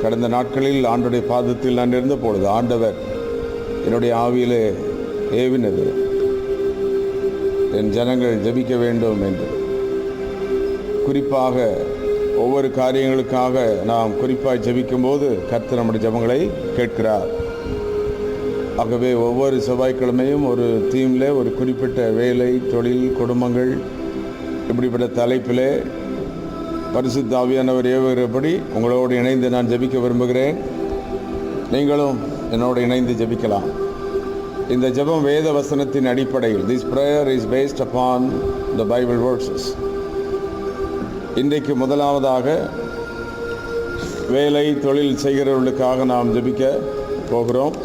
கடந்த நாட்களில் ஆண்டுடைய பாதத்தில் நான் இருந்த பொழுது ஆண்டவர் என்னுடைய ஆவியிலே ஏவினது, என் ஜனங்கள் ஜெபிக்க வேண்டும் என்று. குறிப்பாக ஒவ்வொரு காரியங்களுக்காக நாம் குறிப்பாக ஜெபிக்கும் போது கர்த்தர் நம்முடைய ஜெபங்களை கேட்கிறார். ஆகவே ஒவ்வொரு செவ்வாய்க்கிழமையும் ஒரு தீமில் ஒரு குறிப்பிட்ட வேலை, தொழில், குடும்பங்கள், இப்படிப்பட்ட தலைப்பிலே பரிசுத்த ஆவியானவர் ஏவுகிறபடி உங்களோடு இணைந்து நான் ஜெபிக்க விரும்புகிறேன். நீங்களும் என்னோடு இணைந்து ஜெபிக்கலாம். இந்த ஜெபம் வேத வசனத்தின் அடிப்படையில், this prayer is based upon the Bible verses. இன்றைக்கு முதலாவதாக வேலை, தொழில் செய்கிறவர்களுக்காக நாம் ஜெபிக்க போகிறோம்.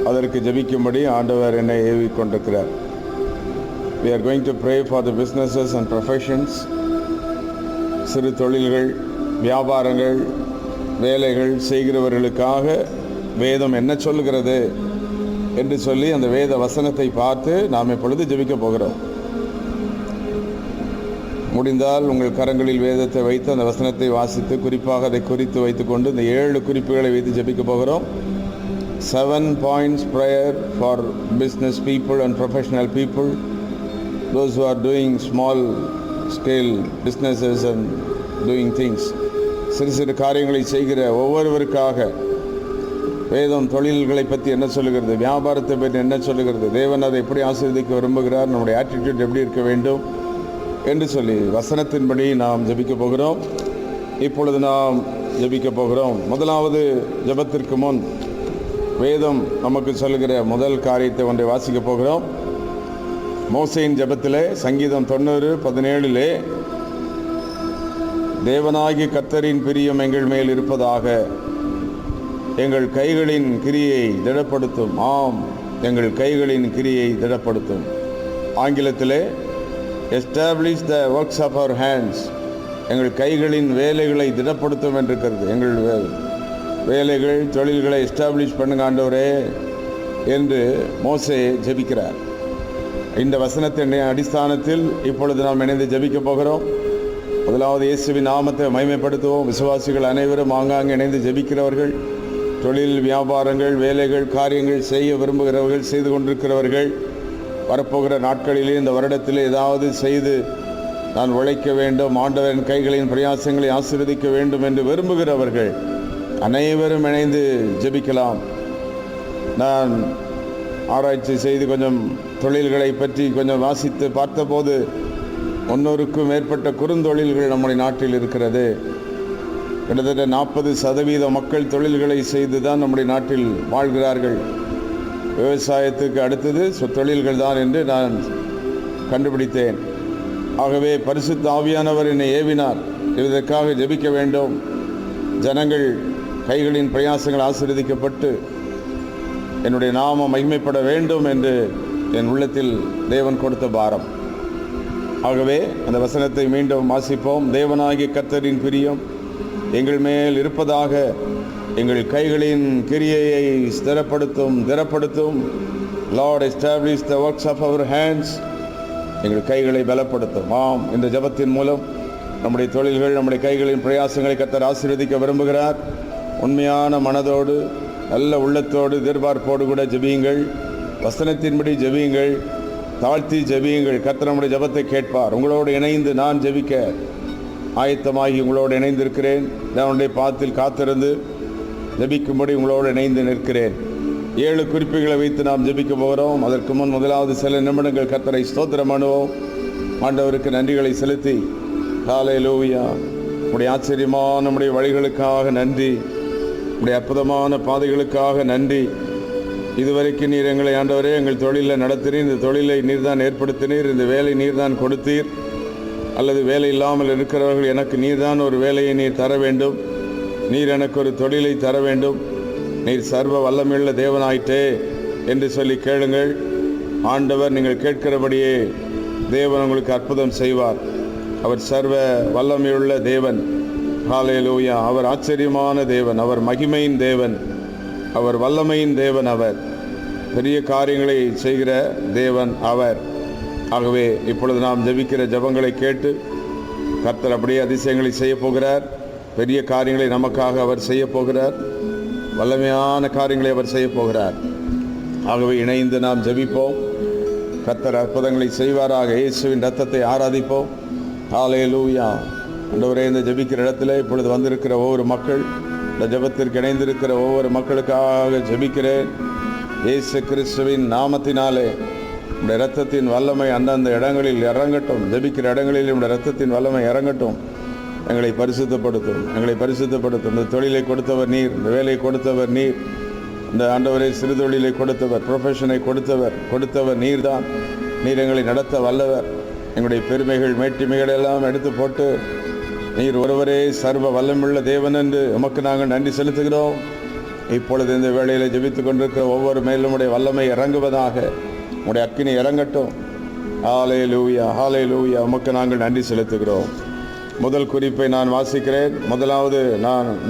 அதற்கு ஜெபிக்கும்படி ஆண்டவர் என்னை ஏவிக் கொண்டிருக்கிறார். We are going to pray for the businesses and professions. சிறு தொழில்கள், வியாபாரங்கள், வேலைகள் செய்கிறவர்களுக்காக வேதம் என்ன சொல்லுகிறது என்று சொல்லி அந்த வேத வசனத்தை பார்த்து நாம் இப்பொழுது ஜெபிக்க போகிறோம். முடிந்தால் உங்கள் கரங்களில் வேதத்தை வைத்து அந்த வசனத்தை வாசித்து குறிப்பாக அதை குறித்து வைத்துக்கொண்டு இந்த 7 குறிப்புகளை வைத்து ஜெபிக்க போகிறோம். 7 points prayer for business people and professional people, those who are doing small scale businesses and doing things. சிறு சிறு காரியங்களை செய்கிற ஒவ்வொருவருக்காக வேதம் தொழில்களை பற்றி என்ன சொல்லுகிறது, வியாபாரத்தை பற்றி என்ன சொல்லுகிறது, தேவன் அதை எப்படி ஆசீர்வதிக்க விரும்புகிறார், நம்முடைய ஆட்டிடியூட் எப்படி இருக்க வேண்டும் என்று சொல்லி வசனத்தின்படி நாம் ஜெபிக்க போகிறோம். இப்பொழுது நாம் ஜெபிக்க போகிறோம். முதலாவது ஜெபத்திற்கு முன் வேதம் நமக்கு சொல்லுகிற முதல் காரியத்தை ஒன்றை வாசிக்க போகிறோம். மோசேயின் ஜெபத்திலே சங்கீதம் 90:17 தேவனாகிய கர்த்தரின் பிரியம் எங்கள் மேல் இருப்பதாக, எங்கள் கைகளின் கிரியை திடப்படுத்தும். ஆம், எங்கள் கைகளின் கிரியை திடப்படுத்தும். ஆங்கிலத்திலே establish the works of our hands, எங்கள் கைகளின் வேலைகளை திடப்படுத்தும் என்றிருக்கிறது. எங்கள் வேலைகள், தொழில்களை எஸ்டாப்ளிஷ் பண்ணுங்க ஆண்டவரே என்று மோசே ஜெபிக்கிறார். இந்த வசனத்தின் அடிஸ்தானத்தில் இப்பொழுது நாம் இணைந்து ஜெபிக்க போகிறோம். முதலாவது இயேசுவின் நாமத்தை மகிமைப்படுத்துவோம். விசுவாசிகள் அனைவரும் ஆங்காங்கே இணைந்து ஜெபிக்கிறவர்கள், தொழில், வியாபாரங்கள், வேலைகள், காரியங்கள் செய்ய விரும்புகிறவர்கள், செய்து கொண்டிருக்கிறவர்கள், வரப்போகிற நாட்களிலே இந்த வருடத்தில் ஏதாவது செய்து நான் உழைக்க வேண்டும், ஆண்டவரின் கைகளின் பிரயாசங்களை ஆசீர்வதிக்க வேண்டும் என்று விரும்புகிறவர்கள் அனைவரும் இணைந்து ஜெபிக்கலாம். நான் ஆராய்ச்சி செய்து கொஞ்சம் தொழில்களை பற்றி கொஞ்சம் வாசித்து பார்த்தபோது 300க்கும் மேற்பட்ட குறுந்தொழில்கள் நம்முடைய நாட்டில் இருக்கிறது. கிட்டத்தட்ட 40% மக்கள் தொழில்களை செய்து தான் நம்முடைய நாட்டில் வாழ்கிறார்கள். விவசாயத்துக்கு அடுத்தது தொழில்கள் தான் என்று நான் கண்டுபிடித்தேன். ஆகவே பரிசுத்த ஆவியானவர் என்னை ஏவினார், இதற்காக ஜெபிக்க வேண்டும். ஜனங்கள் கைகளின் பிரயாசங்கள் ஆசீர்வதிக்கப்பட்டு என்னுடைய நாமம் மகிமைப்பட வேண்டும் என்று என் உள்ளத்தில் தேவன் கொடுத்த பாரம். ஆகவே அந்த வசனத்தை மீண்டும் வாசிப்போம். தேவனாகிய கர்த்தரின் பிரியம் எங்கள் மேல் இருப்பதாக, எங்கள் கைகளின் கிரியையை திடப்படுத்தும். Lord establish the works of our hands, எங்கள் கைகளை பலப்படுத்தும். ஆம், இந்த ஜெபத்தின் மூலம் நம்முடைய தொழில்கள், நம்முடைய கைகளின் பிரயாசங்களை கர்த்தர் ஆசீர்வதிக்க விரும்புகிறார். உண்மையான மனதோடு, நல்ல உள்ளத்தோடு, எதிர்பார்ப்போடு கூட ஜெபியுங்கள். வசனத்தின்படி ஜெபியுங்கள், தாழ்த்தி ஜெபியுங்கள். கர்த்தர் நம்முடைய ஜெபத்தை கேட்பார். உங்களோடு இணைந்து நான் ஜெபிக்க ஆயத்தமாகி உங்களோடு இணைந்திருக்கிறேன். தேவனுடைய பாதத்தில் காத்திருந்து ஜெபிக்கும்படி உங்களோடு இணைந்து நிற்கிறேன். 7 குறிப்புகளை வைத்து நாம் ஜெபிக்க போகிறோம். அதற்கு முன் முதலாவது சில நிமிடங்கள் கர்த்தரை ஸ்தோத்திரம் பண்ணுவோம். ஆண்டவருக்கு நன்றிகளை செலுத்தி, ஹல்லேலூயா, நம்முடைய ஆச்சரியமான நம்முடைய வழிகளுக்காக நன்றி, நம்முடைய அற்புதமான பாதைகளுக்காக நன்றி. இதுவரைக்கும் நீர் எங்களை ஆண்டவரே எங்கள் தொழிலில் நடத்தினீர். இந்த தொழிலை நீர் தான் ஏற்படுத்தினீர். இந்த வேலை நீர் தான் கொடுத்தீர். அல்லது வேலை இல்லாமல் இருக்கிறவர்கள், எனக்கு நீர் தான் ஒரு வேலையை நீர் தர வேண்டும், நீர் எனக்கு ஒரு தொழிலை தர வேண்டும், நீர் சர்வ வல்லமையுள்ள தேவனாயிட்டே என்று சொல்லி கேளுங்கள். ஆண்டவர் நீங்கள் கேட்கிறபடியே தேவன் உங்களுக்கு அற்புதம் செய்வார். அவர் சர்வ வல்லமையுள்ள தேவன். ஹல்லேலூயா. அவர் ஆச்சரியமான தேவன், அவர் மகிமையின் தேவன், அவர் வல்லமையின் தேவன், அவர் பெரிய காரியங்களை செய்கிற தேவன் அவர். ஆகவே இப்பொழுது நாம் ஜெபிக்கிற ஜெபங்களை கேட்டு கர்த்தர் அப்படியே அதிசயங்களை செய்ய போகிறார். பெரிய காரியங்களை நமக்காக அவர் செய்ய போகிறார். வல்லமையான காரியங்களை அவர் செய்ய போகிறார். ஆகவே இணைந்து நாம் ஜெபிப்போம். கர்த்தர் அற்புதங்களை செய்வாராக. இயேசுவின் இரத்தத்தை ஆராதிப்போம். ஹல்லேலூயா. ஆண்டவரே, இந்த ஜெபிக்கிற இடத்துல இப்பொழுது வந்திருக்கிற ஒவ்வொரு மக்கள், இந்த ஜெபத்திற்கு இணைந்திருக்கிற ஒவ்வொரு மக்களுக்காக ஜெபிக்கிறேன். இயேசு கிறிஸ்துவின் நாமத்தினாலே இந்த இரத்தத்தின் வல்லமை அந்தந்த இடங்களில் இறங்கட்டும். ஜெபிக்கிற இடங்களில் இந்த இரத்தத்தின் வல்லமை இறங்கட்டும். எங்களை பரிசுத்தப்படுத்தும், எங்களை பரிசுத்தப்படுத்தும். இந்த தொழிலை கொடுத்தவர் நீர், இந்த வேலையை கொடுத்தவர் நீர், இந்த ஆண்டவரை சிறு தொழிலை கொடுத்தவர், ப்ரொஃபஷனை கொடுத்தவர் நீர் தான். நீர் எங்களை நடத்த வல்லவர். எங்களுடைய பெருமைகள் மேட்டிமைகள் எல்லாம் எடுத்து போட்டு நீர் ஒருவரே சர்வ வல்லமுள்ள தேவன் என்று உமக்கு நாங்கள் நன்றி செலுத்துகிறோம். இப்பொழுது இந்த வேளையில் ஜெபித்து கொண்டிருக்கிற ஒவ்வொரு மேலும் உடைய வல்லமை இறங்குவதாக. உடைய அக்கினி இறங்கட்டும். ஹல்லேலூயா, ஹல்லேலூயா. உமக்கு நாங்கள் நன்றி செலுத்துகிறோம். முதல் குறிப்பை நான் வாசிக்கிறேன். முதலாவது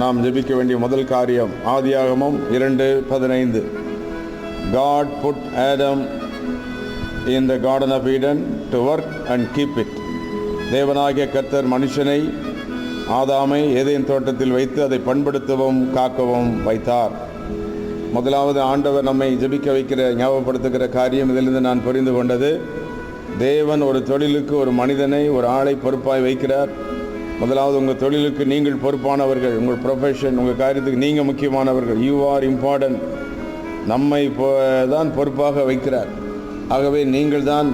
நாம் ஜெபிக்க வேண்டிய முதல் காரியம் ஆதியாகமம் 2:15. God put Adam in the garden of Eden to work and keep it. தேவனாகிய கர்த்தர் மனுஷனை, ஆதாமை ஏதேன் தோட்டத்தில் வைத்து அதை பண்படுத்தவும் காக்கவும் வைத்தார். முதலாவது ஆண்டவர் நம்மை ஜெபிக்க வைக்கிற, ஞாபகப்படுத்துகிற காரியம் இதிலிருந்து நான் புரிந்து கொண்டது, தேவன் ஒரு தொழிலுக்கு ஒரு மனிதனை, ஒரு ஆளை பொறுப்பாய் வைக்கிறார். முதலாவது உங்கள் தொழிலுக்கு நீங்கள் பொறுப்பானவர்கள். உங்கள் ப்ரொஃபஷன், உங்கள் காரியத்துக்கு நீங்கள் முக்கியமானவர்கள். You are important. நம்மை தான் பொறுப்பாக வைக்கிறார். ஆகவே நீங்கள் தான்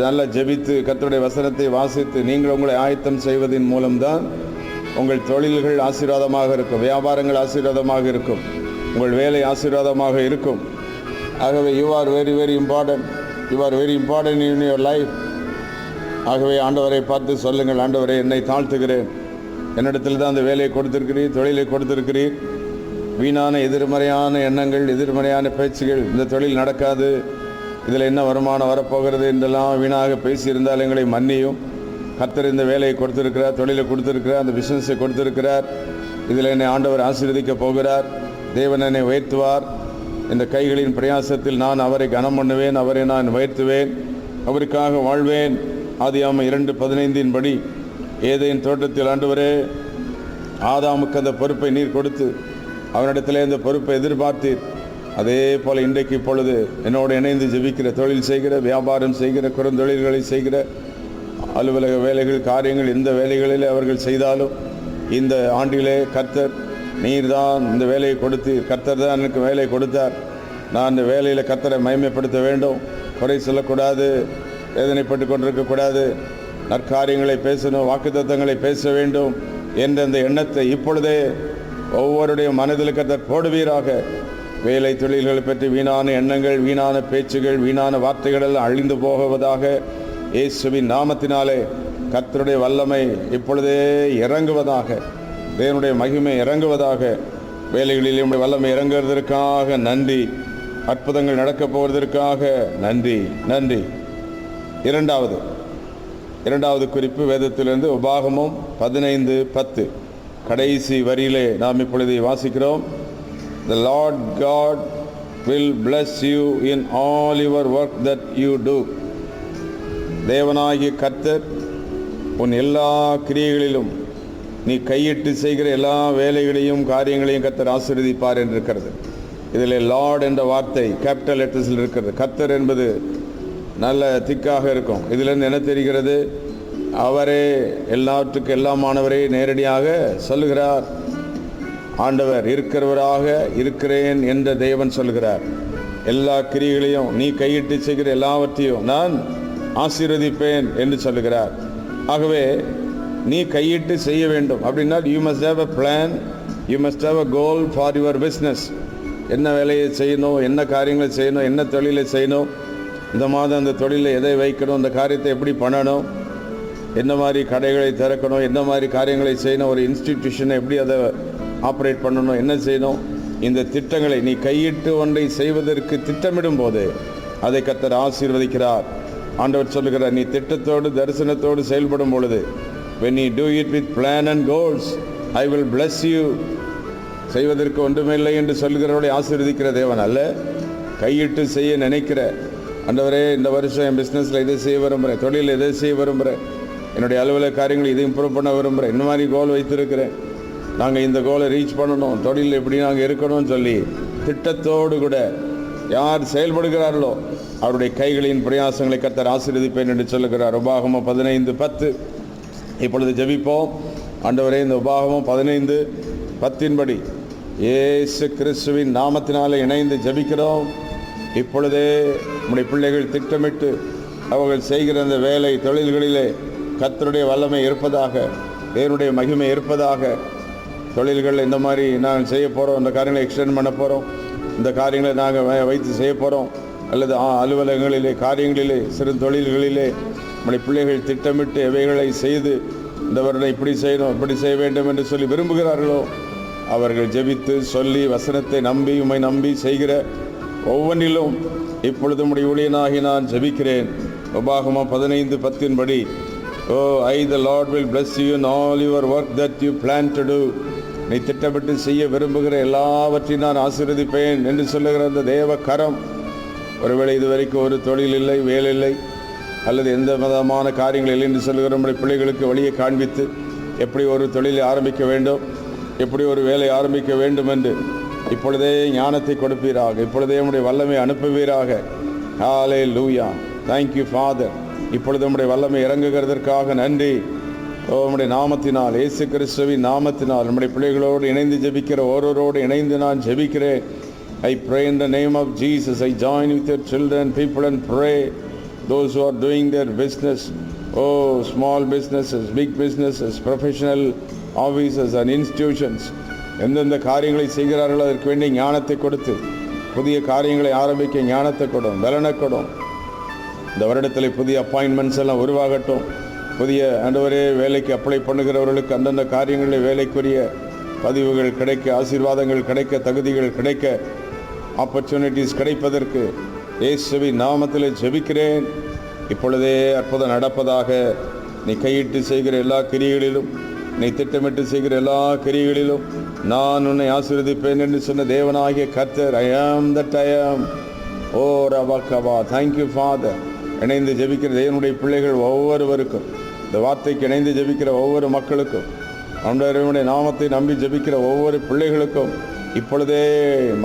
நல்லா ஜெபித்து கர்த்தருடைய வசனத்தை வாசித்து நீங்கள் உங்களை ஆயத்தம் செய்வதன் மூலம்தான் உங்கள் தொழில்கள் ஆசீர்வாதமாக இருக்கும், வியாபாரங்கள் ஆசீர்வாதமாக இருக்கும், உங்கள் வேலை ஆசீர்வாதமாக இருக்கும். ஆகவே you are very very important. You are very important in your life. ஆகவே ஆண்டவரை பார்த்து சொல்லுங்கள், ஆண்டவரை என்னை தாழ்த்துகிறேன். என்னிடத்தில் தான் அந்த வேலையை கொடுத்திருக்கிறீர், தொழிலை கொடுத்திருக்கிறீர். வீணான எதிர்மறையான எண்ணங்கள், எதிர்மறையான பேச்சுகள், இந்த தொழில் நடக்காது, இதில் என்ன வருமானம் வரப்போகிறது என்றெல்லாம் வீணாக பேசியிருந்தால் எங்களை மன்னியும். கர்த்தர் இந்த வேலையை கொடுத்திருக்கிறார், தொழிலை கொடுத்திருக்கிறார், அந்த பிஸ்னஸை கொடுத்திருக்கிறார். இதில் என்னை ஆண்டவர் ஆசீர்வதிக்க போகிறார். தேவன் என்னை உயர்த்துவார். இந்த கைகளின் பிரயாசத்தில் நான் அவரை கனம் பண்ணுவேன், அவரை நான் உயர்த்துவேன், அவருக்காக வாழ்வேன். ஆதியாகமம் 2:15 படி ஏதேன் தோட்டத்தில் ஆண்டவரே ஆதாமுக்கு அந்த பொறுப்பை நீர் கொடுத்து அவனிடத்திலே இந்த பொறுப்பை எதிர்பார்த்தீர். அதே போல் இன்றைக்கு இப்பொழுது என்னோடு இணைந்து ஜெபிக்கிற, தொழில் செய்கிற, வியாபாரம் செய்கிற, குறுந்தொழில்களை செய்கிற, அலுவலக வேலைகள், காரியங்கள், எந்த வேலைகளில் அவர்கள் செய்தாலும் இந்த ஆண்டிலே கர்த்தர் நீர் தான் இந்த வேலையை கொடுத்தீர். கர்த்தர் தான் எனக்கு வேலை கொடுத்தார். நான் இந்த வேலையில் கர்த்தரை மகிமைப்படுத்த வேண்டும். குறை சொல்லக்கூடாது, வேதனைப்பட்டு கொண்டிருக்கக்கூடாது, நற்காரியங்களை பேசணும், வாக்குத்தத்தங்களை பேச வேண்டும் என்ற அந்த எண்ணத்தை இப்பொழுதே ஒவ்வொருடைய மனதில் கர்த்தர் போடுவீராக. வேலை தொழில்களை பற்றி வீணான எண்ணங்கள், வீணான பேச்சுகள், வீணான வார்த்தைகள் எல்லாம் அழிந்து போகுவதாக. இயேசுவின் நாமத்தினாலே கர்த்தருடைய வல்லமை இப்பொழுதே இறங்குவதாக. தேவனுடைய மகிமை இறங்குவதாக. வேலைகளில் நம்முடைய வல்லமை இறங்குவதற்காக நன்றி. அற்புதங்கள் நடக்கப் போவதற்காக நன்றி, நன்றி. இரண்டாவது குறிப்பு வேதத்திலிருந்து உபாகமம் 15:10 கடைசி வரியிலே நாம் இப்பொழுது வாசிக்கிறோம். The Lord God will bless you in all your work that you do. தேவனாகிய கர்த்தர் உன் எல்லா கிரியைகளிலும் நீ கையிட்டு செய்கிற எல்லா வேலைகளையும் காரியங்களையும் கர்த்தர் ஆசீர்வதிப்பார் என்று இருக்கிறது. இதில் லார்ட் என்ற வார்த்தை கேபிட்டல் லெட்டர்ஸில் இருக்கிறது. கர்த்தர் என்பது நல்ல திக்காக இருக்கும். இதிலிருந்து என்ன தெரிகிறது? அவரே எல்லாவற்றுக்கும் எல்லாமானவரே நேரடியாக சொல்லுகிறார். ஆண்டவர் இருக்கிறவராக இருக்கிறேன் என்ற தேவன் சொல்கிறார். எல்லா கிரியைகளையும் நீ கையிட்டு செய்கிற எல்லாவற்றையும் நான் ஆசீர்வதிப்பேன் என்று சொல்லுகிறார். ஆகவே நீ கையிட்டு செய்ய வேண்டும் அப்படின்னா you must have a plan, you must have a goal for your business. என்ன வேலையை செய்யணும், என்ன காரியங்களை செய்யணும், என்ன தொழிலை செய்யணும், இந்த மாதம் அந்த தொழிலை எதை வைக்கணும், இந்த காரியத்தை எப்படி பண்ணணும், என்ன மாதிரி கடைகளை திறக்கணும், என்ன மாதிரி காரியங்களை செய்யணும், ஒரு இன்ஸ்டிடியூஷனை எப்படி அதை ஆப்ரேட் பண்ணணும், என்ன செய்யணும், இந்த திட்டங்களை நீ கையிட்டு ஒன்றை செய்வதற்கு திட்டமிடும் போது அதை கர்த்தர் ஆசீர்வதிக்கிறார். ஆண்டவர் சொல்லுகிறார், நீ திட்டத்தோடு தரிசனத்தோடு செயல்படும் பொழுது when you do it with plan and goals I will bless you. செய்வதற்கு ஒன்றுமில்லை என்று சொல்கிறவர்களை ஆசீர்வதிக்கிற தேவன் அல்ல, கையிட்டு செய்ய நினைக்கிற ஆண்டவரே இந்த வருஷம் என் பிஸ்னஸில் இதை செய்ய விரும்புகிறேன், தொழிலில் இதை செய்ய விரும்புகிறேன், என்னுடைய அலுவலக காரியங்களை இதை இம்ப்ரூவ் பண்ண விரும்புகிறேன், இந்த மாதிரி கோல் வைத்திருக்கிறேன், நாங்கள் இந்த கோலை ரீச் பண்ணணும், தொழில் எப்படி நாங்கள் இருக்கணும்னு சொல்லி திட்டத்தோடு கூட யார் செயல்படுகிறார்களோ அவருடைய கைகளின் பிரயாசங்களை கர்த்தர் ஆசீர்வதிப்பேன் என்று சொல்லுகிறார். உபாகமம் 15:10. இப்பொழுது ஜெபிப்போம். ஆண்டவரே, இந்த உபாகமம் 15:10 இயேசு கிறிஸ்துவின் நாமத்தினாலே இணைந்து ஜெபிக்கிறோம். இப்பொழுதே நம்முடைய பிள்ளைகள் திட்டமிட்டு அவர்கள் செய்கிற அந்த வேலை தொழில்களிலே கர்த்தருடைய வல்லமை இருப்பதாக, தேவனுடைய மகிமை இருப்பதாக. தொழில்கள் இந்த மாதிரி நாங்கள் செய்ய போகிறோம், இந்த காரியங்களை எக்ஸ்டெண்ட் பண்ண போகிறோம், இந்த காரியங்களை நாங்கள் வைத்து செய்ய போகிறோம், அல்லது அலுவலகங்களிலே, காரியங்களிலே, சிறு தொழில்களிலே நம்முடைய பிள்ளைகள் திட்டமிட்டு எவைகளை செய்து இந்த வருடம் இப்படி செய்யணும், இப்படி செய்ய வேண்டும் என்று சொல்லி விரும்புகிறார்களோ அவர்கள் ஜெபித்து சொல்லி வசனத்தை நம்பி உம்மை நம்பி செய்கிற ஒவ்வொன்றிலும் இப்பொழுது உம்முடைய ஊழியனாகி நான் ஜெபிக்கிறேன். உபாகமம் 15:10 I the Lord will bless you in all your work that you plan to do. நீ திட்டமிட்டு செய்ய விரும்புகிற எல்லாவற்றையும் நான் ஆசீர்வதிப்பேன் என்று சொல்லுகிற அந்த தேவ கரம், ஒருவேளை இதுவரைக்கும் ஒரு தொழில் இல்லை, வேலை இல்லை, அல்லது எந்த விதமான காரியங்கள் இல்லை என்று சொல்லுகிற நம்முடைய பிள்ளைகளுக்கு வழியை காண்பித்து எப்படி ஒரு தொழிலை ஆரம்பிக்க வேண்டும், எப்படி ஒரு வேலை ஆரம்பிக்க வேண்டும் என்று இப்பொழுதே ஞானத்தை கொடுப்பீராக, இப்பொழுதே நம்முடைய வல்லமை அனுப்புவீராக. ஹல்லேலூயா. Thank you father. இப்பொழுது நம்முடைய வல்லமை இறங்குகிறதற்காக நன்றி. நம்முடைய நாமத்தினால், இயேசு கிறிஸ்துவின் நாமத்தினால் நம்முடைய பிள்ளைகளோடு இணைந்து ஜெபிக்கிற ஒருவரோடு இணைந்து நான் ஜெபிக்கிறேன். I pray in the name of Jesus. I join with your children, people, and pray. Those who are doing their business, small businesses, big businesses, professional offices and institutions, எந்தெந்த காரியங்களை செய்கிறார்களோ அதற்கு வேண்டிய ஞானத்தை கொடுத்து புதிய காரியங்களை ஆரம்பிக்க ஞானத்தை கொடும், பலனை கொடும். இந்த வருடத்தில் புதிய அப்பாயின்மெண்ட்ஸ் எல்லாம் உருவாகட்டும். புதிய ஆண்டவரே வேலைக்கு அப்ளை பண்ணுகிறவர்களுக்கு அந்தந்த காரியங்களில் வேலைக்குரிய பதிவுகள் கிடைக்க, ஆசீர்வாதங்கள் கிடைக்க, தகுதிகள் கிடைக்க, ஆப்பர்ச்சுனிட்டிஸ் கிடைப்பதற்கு இயேசுவின் நாமத்தில் ஜெபிக்கிறேன். இப்பொழுதே அற்புதம் நடப்பதாக. நீ கையிட்டு செய்கிற எல்லா கிரியைகளிலும், நீ திட்டமிட்டு செய்கிற எல்லா கிரியைகளிலும் நான் உன்னை ஆசீர்வதிப்பேன் என்று சொன்ன தேவனாகிய கர்த்தர், I am that I am. ஓ ரபகபா. Thank you father. இணைந்து ஜெபிக்கிற தேவனுடைய பிள்ளைகள் ஒவ்வொருவருக்கும், இந்த வார்த்தைக்கு இணைந்து ஜெபிக்கிற ஒவ்வொரு மக்களுக்கும், ஆண்டவருடைய நாமத்தை நம்பி ஜெபிக்கிற ஒவ்வொரு பிள்ளைகளுக்கும் இப்பொழுதே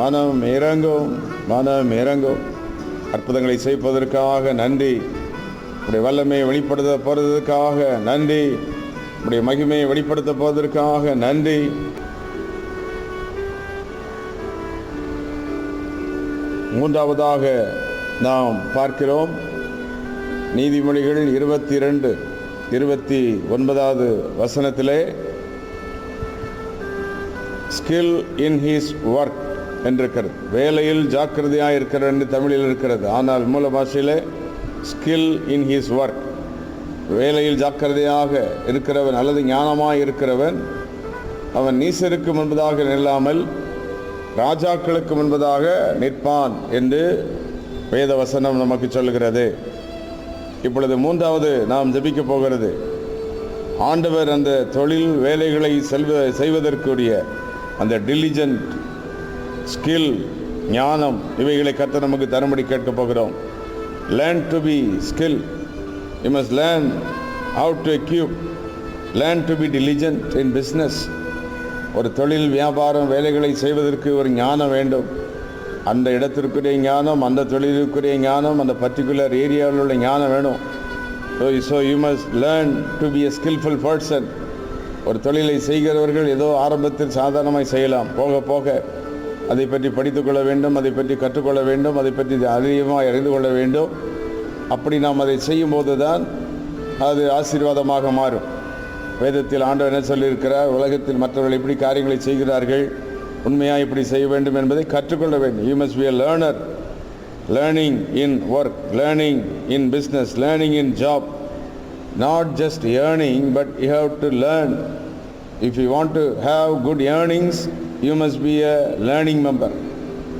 மனம் இறங்கும், மனம் இறங்கும். அற்புதங்களை செய்வதற்காக நன்றி. உடைய வல்லமையை வெளிப்படுத்த போவதற்காக நன்றி. உடைய மகிமையை வெளிப்படுத்த போவதற்காக நன்றி. மூன்றாவதாக நாம் பார்க்கிறோம் நீதிமொழிகள் 22:29 வசனத்திலே ஸ்கில் இன் ஹிஸ் ஒர்க் என்றிருக்கிறது. வேலையில் ஜாக்கிரதையாக இருக்கிற என்று தமிழில் இருக்கிறது. ஆனால் மூல பாஷையில் ஸ்கில் இன் ஹிஸ் ஒர்க், வேலையில் ஜாக்கிரதையாக இருக்கிறவன் அல்லது ஞானமாக இருக்கிறவன் அவன் நீசருக்கு முன்பதாக நில்லாமல் ராஜாக்களுக்கு முன்பதாக நிற்பான் என்று வேத வசனம் நமக்கு சொல்கிறது. இப்பொழுது மூன்றாவது நாம் ஜெபிக்க போகிறது, ஆண்டவர் அந்த தொழில் வேலைகளை செய்வதற்குரிய அந்த டிலிஜென்ட் ஸ்கில், ஞானம், இவைகளை கர்த்தர் நமக்கு தரும்படி கேட்க போகிறோம். Learn to be skilled. You must learn how to equip. Learn to be diligent in business. ஒரு தொழில் வியாபாரம் வேலைகளை செய்வதற்கு ஒரு ஞானம் வேண்டும். அந்த இடத்திற்குரிய ஞானம், அந்த தொழிலுக்குரிய ஞானம், அந்த பர்டிகுலர் ஏரியாவில் உள்ள ஞானம் வேணும். So you must learn to be a skillful person. ஒரு தொழிலை செய்கிறவர்கள் ஏதோ ஆரம்பத்தில் சாதாரணமாக செய்யலாம். போக போக அதை பற்றி படித்துக்கொள்ள வேண்டும், அதை பற்றி கற்றுக்கொள்ள வேண்டும், அதை பற்றி அதிகமாக அறிந்து கொள்ள வேண்டும். அப்படி நாம் அதை செய்யும்போது தான் அது ஆசீர்வாதமாக மாறும். வேதத்தில் ஆண்டவர் என்ன சொல்லியிருக்கிறார், உலகத்தில் மற்றவர்கள் எப்படி காரியங்களை செய்கிறார்கள், உண்மையாக இப்படி செய்ய வேண்டும் என்பதை கற்றுக்கொள்ள வேண்டும். You must be a learner. Learning in work, learning in business, learning in job. Not just earning, but you have to learn. If you want to have good earnings, you must be a learning member.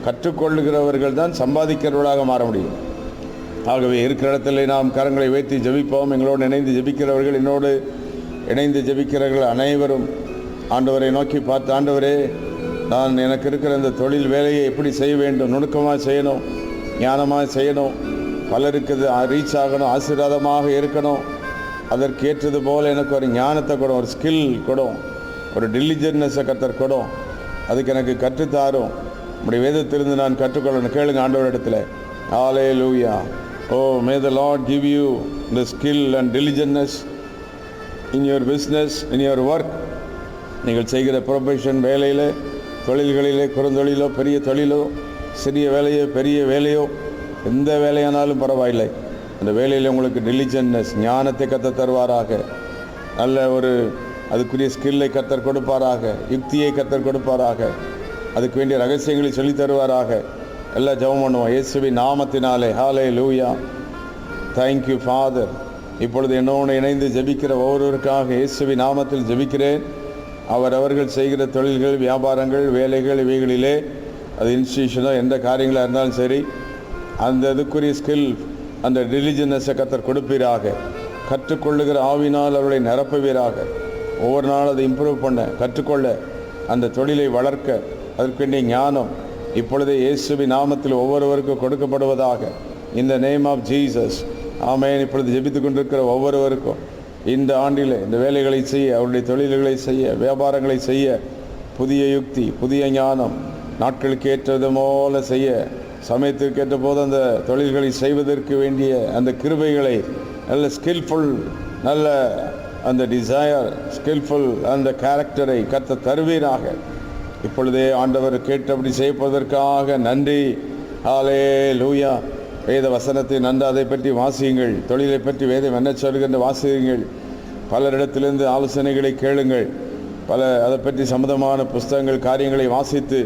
கற்றுக்கொள்ளுகிறவர்கள் தான் சம்பாதிக்கிறவர்களாக மாற முடியும். ஆகவே இருக்கிற இடத்துல நாம் கரங்களை வைத்து ஜெபிப்போம். எங்களோடு இணைந்து ஜெபிக்கிறவர்கள், என்னோடு இணைந்து ஜெபிக்கிறவர்கள் அனைவரும் ஆண்டவரை நோக்கி பார்த்து, ஆண்டவரே, நான் எனக்கு இருக்கிற இந்த தொழில் வேலையை எப்படி செய்ய வேண்டும், நுணுக்கமாக செய்யணும், ஞானமாக செய்யணும், பலருக்கு ரீச் ஆகணும், ஆசீர்வாதமாக இருக்கணும், அதற்கு ஏற்றது போல் எனக்கு ஒரு ஞானத்தை கொடும், ஒரு ஸ்கில் கொடும். ஒரு டிலிஜென்ட்னஸை கர்த்தர் கொடும். அதுக்கு எனக்கு கற்றுத்தாரும். நம்முடைய வேதத்திலிருந்து நான் கற்றுக்கொள்ளணும். கேளுங்க ஆண்டவர் இடத்துல. ஹல்லேலூயா. Oh, may the Lord give you the skill and diligentness in your business, in your work. நீங்கள் செய்கிற ப்ரொஃபஷன், வேலையில், தொழில்களிலே, குறுந்தொழிலோ பெரிய தொழிலோ, சிறிய வேலையோ பெரிய வேலையோ, எந்த வேலையானாலும் பரவாயில்லை. அந்த வேலையில் உங்களுக்கு டிலிஜென்ட்னஸ், ஞானத்தை கற்றுத் தருவாராக. நல்ல ஒரு அதுக்குரிய ஸ்கில்லை கர்த்தர் கொடுப்பாராக. யுக்தியை கர்த்தர் கொடுப்பாராக. அதுக்கு வேண்டிய ரகசியங்களை சொல்லி தருவாராக. எல்லாம் ஜெபம் பண்ணுவோம் இயேசுவின் நாமத்தினாலே. ஹல்லேலூயா. Thank you father. இப்பொழுது என்னோடு இணைந்து ஜெபிக்கிற ஒவ்வொருவருக்காக இயேசுவின் நாமத்தில் ஜெபிக்கிறேன். அவர்கள் செய்கிற தொழில்கள், வியாபாரங்கள், வேலைகள், இவைகளிலே அது இன்ஸ்டிடியூஷனோ எந்த காரியங்களாக இருந்தாலும் சரி, அந்த இதுக்குரிய ஸ்கில், அந்த டிலிஜென்ஸை கர்த்தர் கொடுப்பீராக. கற்றுக்கொள்ளுகிற ஆவினால் அவர்களை நிரப்புவீராக. ஒவ்வொரு நாளும் அதை இம்ப்ரூவ் பண்ண, கற்றுக்கொள்ள, அந்த தொழிலை வளர்க்க அதற்கு வேண்டிய ஞானம் இப்பொழுதே இயேசுவின் நாமத்தில் ஒவ்வொருவருக்கும் கொடுக்கப்படுவதாக. இந்த நேம் ஆஃப் ஜீசஸ். ஆமென். இப்பொழுது ஜெபித்து கொண்டிருக்கிற ஒவ்வொருவருக்கும் இந்த ஆண்டில் இந்த வேலைகளை செய்ய, அவருடைய தொழில்களை செய்ய, வியாபாரங்களை செய்ய புதிய யுக்தி, புதிய ஞானம், நாட்களுக்கு ஏற்றது போல செய்ய, சமயத்திற்கு ஏற்ற போது அந்த தொழில்களை செய்வதற்கு வேண்டிய அந்த கிருபைகளை, நல்ல ஸ்கில்ஃபுல், நல்ல அந்த டிசையர், ஸ்கில்ஃபுல் அந்த கேரக்டரை கர்த்தர் தருவீராக. இப்பொழுதே ஆண்டவர் கேட்டபடி செய்வதற்காக நன்றி. ஹல்லேலூயா. வேத வசனத்தை நன்று அதை பற்றி வாசியுங்கள். தொழிலை பற்றி வேதம் என்ன சொல்கின்ற வாசியுங்கள். பலரிடத்திலிருந்து ஆலோசனைகளை கேளுங்கள். அதை பற்றி சம்மந்தமான புஸ்தகங்கள், காரியங்களை வாசித்து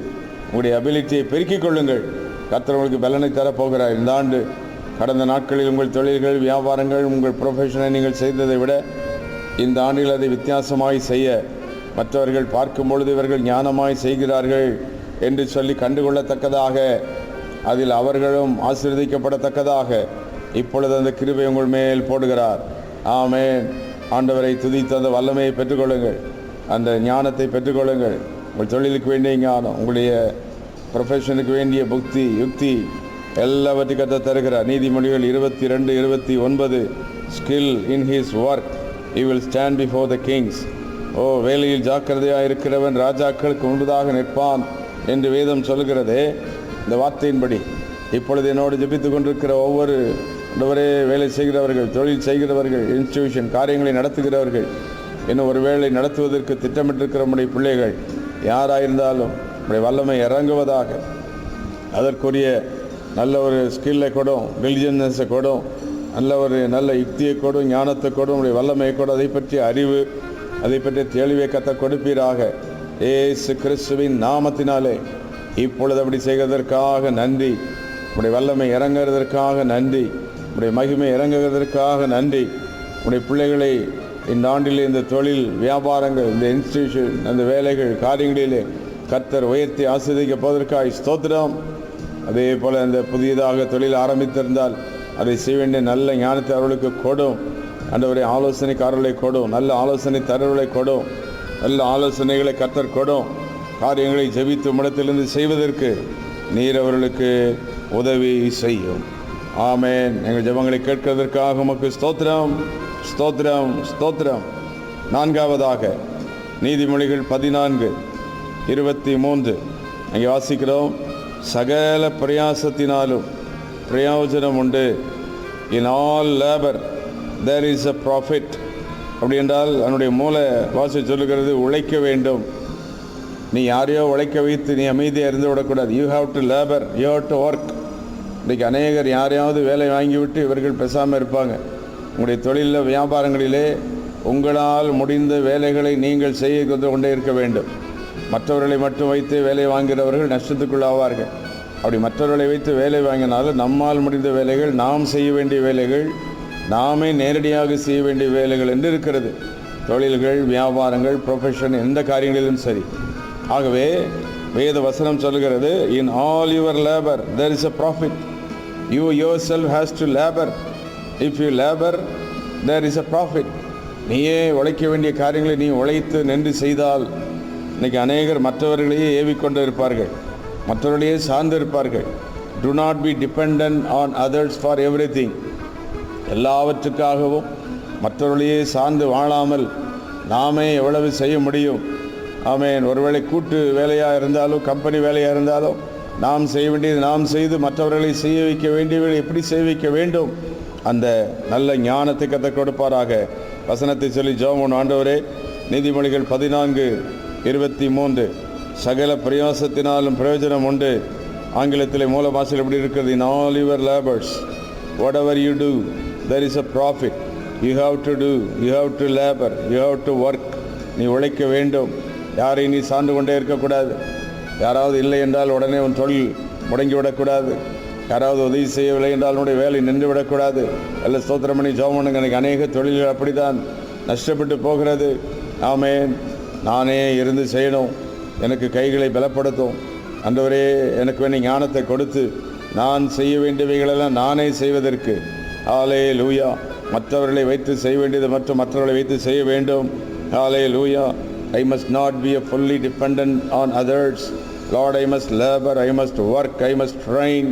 உங்களுடைய அபிலிட்டியை பெருக்கிக் கொள்ளுங்கள். கர்த்தர் உங்களுக்கு பலனை தரப்போகிறார். இந்த ஆண்டு கடந்த நாட்களில் உங்கள் தொழில்கள், வியாபாரங்கள், உங்கள் ப்ரொஃபஷனை நீங்கள் செய்ததை விட இந்த ஆண்டில் அதை வித்தியாசமாய் செய்ய, மற்றவர்கள் பார்க்கும் பொழுது இவர்கள் ஞானமாய் செய்கிறார்கள் என்று சொல்லி கண்டுகொள்ளத்தக்கதாக, அதில் அவர்களும் ஆசீர்வதிக்கப்படத்தக்கதாக இப்பொழுது அந்த கிருபை உங்கள் மேல் போடுகிறார். ஆமென். ஆண்டவரை துதித்து அந்த வல்லமையை பெற்றுக்கொள்ளுங்கள். அந்த ஞானத்தை பெற்றுக்கொள்ளுங்கள். உங்கள் தொழிலுக்கு வேண்டிய ஞானம், உங்களுடைய ப்ரொஃபஷனுக்கு வேண்டிய புக்தி, யுக்தி எல்லாவற்றையும் கர்த்தர் தருகிறார். நீதிமொழிகள் 22:29 skill in his work he will stand before the kings. வேலையில் ஜாக்கிரதையாக இருக்கிறவன் ராஜாக்களுக்கு முன்பதாக நிற்பான் என்று வேதம் சொல்கிறதே. இந்த வார்த்தையின்படி இப்பொழுது என்னோடு ஜெபித்து கொண்டிருக்கிற ஒவ்வொரு வேலை செய்கிறவர்கள், தொழில் செய்கிறவர்கள், இன்ஸ்டிடியூஷன் காரியங்களை நடத்துகிறவர்கள், இன்னும் ஒரு வேளை நடத்துவதற்கு திட்டமிட்டிருக்கிற நம்முடைய பிள்ளைகள் யாராயிருந்தாலும் நம்முடைய வல்லமை இறங்குவதாக. அதற்குரிய நல்ல ஒரு ஸ்கில்லை கொடும், டிலிஜென்ஸை கொடும், நல்ல யுக்தியை கொடும், ஞானத்தை கொடும், நம்முடைய வல்லமையை கொடும். அதை பற்றிய அறிவு, அதை பற்றிய தெளிவை கர்த்தர் கொடுப்பீராக. இயேசு கிறிஸ்துவின் நாமத்தினாலே இப்பொழுது அப்படி செய்வதற்காக நன்றி. உடைய வல்லமை இறங்குவதற்காக நன்றி. உடைய மகிமை இறங்குவதற்காக நன்றி. உடைய பிள்ளைகளை இந்த ஆண்டிலே இந்த தொழில், வியாபாரங்கள், இந்த இன்ஸ்டிடியூஷன், அந்த வேலைகள், காரியங்களிலே கர்த்தர் உயர்த்தி ஆசீர்வதிக்க போவதற்காக ஸ்தோத்திரம். அதே போல் அந்த புதியதாக தொழில் ஆரம்பித்திருந்தால் அதை செய்ய வேண்டிய நல்ல ஞானத்தை அவர்களுக்கு கொடும். ஆண்டவரே, ஆலோசனைக்காரர்களை கொடும், நல்ல ஆலோசனை தரவர்களை கொடும், நல்ல ஆலோசனைகளை கர்த்தர் கொடும். காரியங்களை ஜெபித்து இடத்திலிருந்து செய்வதற்கு நீர் அவர்களுக்கு உதவி செய்யும். ஆமென். எங்கள் ஜெபங்களை கேட்கிறதற்காக உமக்கு ஸ்தோத்திரம், ஸ்தோத்திரம், ஸ்தோத்திரம். நான்காவதாக நீதிமொழிகள் 14:23 அங்கே வாசிக்கிறோம். சகல பிரயாசத்தினாலும் பிரயோஜனம் உண்டு. In all labour there is a profit. அப்படி என்றால் அதனுடைய மூல வாசி சொல்லுகிறது, உழைக்க வேண்டும். நீ யாரையோ உழைக்க வைத்து நீ அமைதியாக இருந்து விடக்கூடாது. You have to labour, you have to work. இன்றைக்கி அநேகர் யாரையாவது வேலை வாங்கிவிட்டு இவர்கள் பேசாமல் இருப்பாங்க. உங்களுடைய தொழிலில், வியாபாரங்களிலே உங்களால் முடிந்த வேலைகளை நீங்கள் செய்து கொண்டே இருக்க வேண்டும். மற்றவர்களை மட்டும் வைத்து வேலை வாங்குகிறவர்கள் நஷ்டத்துக்குள்ளாவார்கள். அப்படி மற்றவர்களை வைத்து வேலை வாங்கினாலும் நம்மால் முடிந்த வேலைகள், நாம் செய்ய வேண்டிய வேலைகள், நாமே நேரடியாக செய்ய வேண்டிய வேலைகள் என்று இருக்கிறது. தொழில்கள், வியாபாரங்கள், ப்ரொஃபஷன், எந்த காரியங்களிலும் சரி. ஆகவே வேத வசனம் சொல்கிறது, in all your labour there is a profit. You yourself has to labour. If you labour there is a profit. நீயே உழைக்க வேண்டிய காரியங்களை நீ உழைத்து நின்று செய்தால், இன்றைக்கி அநேகர் மற்றவர்களையே ஏவிக்கொண்டு இருப்பார்கள், மற்றவர்களையே சார்ந்து இருப்பார்கள். Do not be dependent on others for everything. எல்லாவற்றுக்காகவும் மற்றவர்களையே சார்ந்து வாழாமல் நாமே எவ்வளவு செய்ய முடியும், ஆமென். ஒருவேளை கூட்டு வேலையாக இருந்தாலும் கம்பெனி வேலையாக இருந்தாலும் நாம் செய்ய வேண்டியது நாம் செய்து மற்றவர்களை செய்ய வைக்க வேண்டியவர்களை எப்படி செய்ய வைக்க வேண்டும், அந்த நல்ல ஞானத்தை கற்றுக் கொடுப்பாராக. வசனத்தை சொல்லி ஜெபம். ஆண்டவரே, நீதிமொழிகள் 14:23 சகல பிரயாசத்தினாலும் பிரயோஜனம் உண்டு. ஆங்கிலத்தில் மூல பாஷையில் எப்படி இருக்கிறது? in all your labors whatever you do there is a profit. you have to do, you have to labor, you have to work. நீ உழைக்க வேண்டும். யாரை நீ சார்ந்து கொண்டே இருக்கக்கூடாது. யாராவது இல்லை என்றால் உடனே உன் தொழில் முடங்கிவிடக்கூடாது. யாராவது உதவி செய்யவில்லை என்றால் உன்னுடைய வேலை நின்று விடக்கூடாது. எல்லாம் ஸ்தோத்திரம் பண்ணி ஜெபம் பண்ணுங்க. எனக்கு அநேக தொழில்கள் அப்படித்தான் நஷ்டப்பட்டு போகிறது. ஆமென். நானே இருந்து செய்யணும். எனக்கு கைகளை பலப்படுத்தும் ஆண்டவரே. எனக்கு வேண்டிய ஞானத்தை கொடுத்து நான் செய்ய வேண்டியவைகளெல்லாம் நானே செய்வதற்கு. ஹல்லேலூயா. மற்றவர்களை வைத்து செய்ய வேண்டியது மற்றும் மற்றவர்களை வைத்து செய்ய வேண்டும். ஹல்லேலூயா. I must not be a fully dependent on others. Lord, I must labor, I must work, I must train.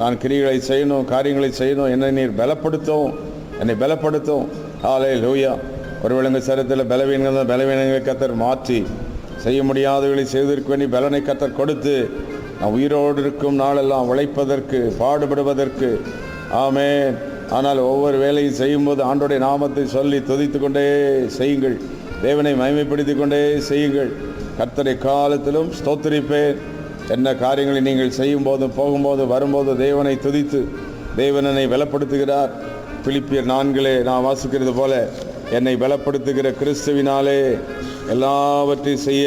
நான் கிரியைகளை செய்யணும், காரியங்களை செய்யணும். என்னை நீர் பலப்படுத்தும், என்னை பலப்படுத்தும். ஹல்லேலூயா. ஒருவேளை எங்கள் சரீரத்தில் பலவீனங்களை கர்த்தர் மாற்றி செய்ய முடியாதவர்களை செய்வதற்கு வேண்டி பலனை கர்த்தர் கொடுத்து நான் உயிரோடு இருக்கும் நாளெல்லாம் உழைப்பதற்கு பாடுபடுவதற்கு. ஆமென். ஆனால் ஒவ்வொரு வேலையும் செய்யும்போது ஆண்டோடைய நாமத்தை சொல்லி துதித்து கொண்டே செய்யுங்கள். தேவனை மகிமைப்படுத்திக் கொண்டே செய்யுங்கள். கர்த்தரை காலத்திலும் ஸ்தோத்திரிப்பேன். என்ன காரியங்களை நீங்கள் செய்யும் போதும் போகும்போது வரும்போது தேவனை துதித்து தேவன் என்னை பலப்படுத்துகிறார். பிலிப்பியர் 4 நான் வாசிக்கிறது போல, என்னை பலப்படுத்துகிற கிறிஸ்துவினாலே எல்லாவற்றையும் செய்ய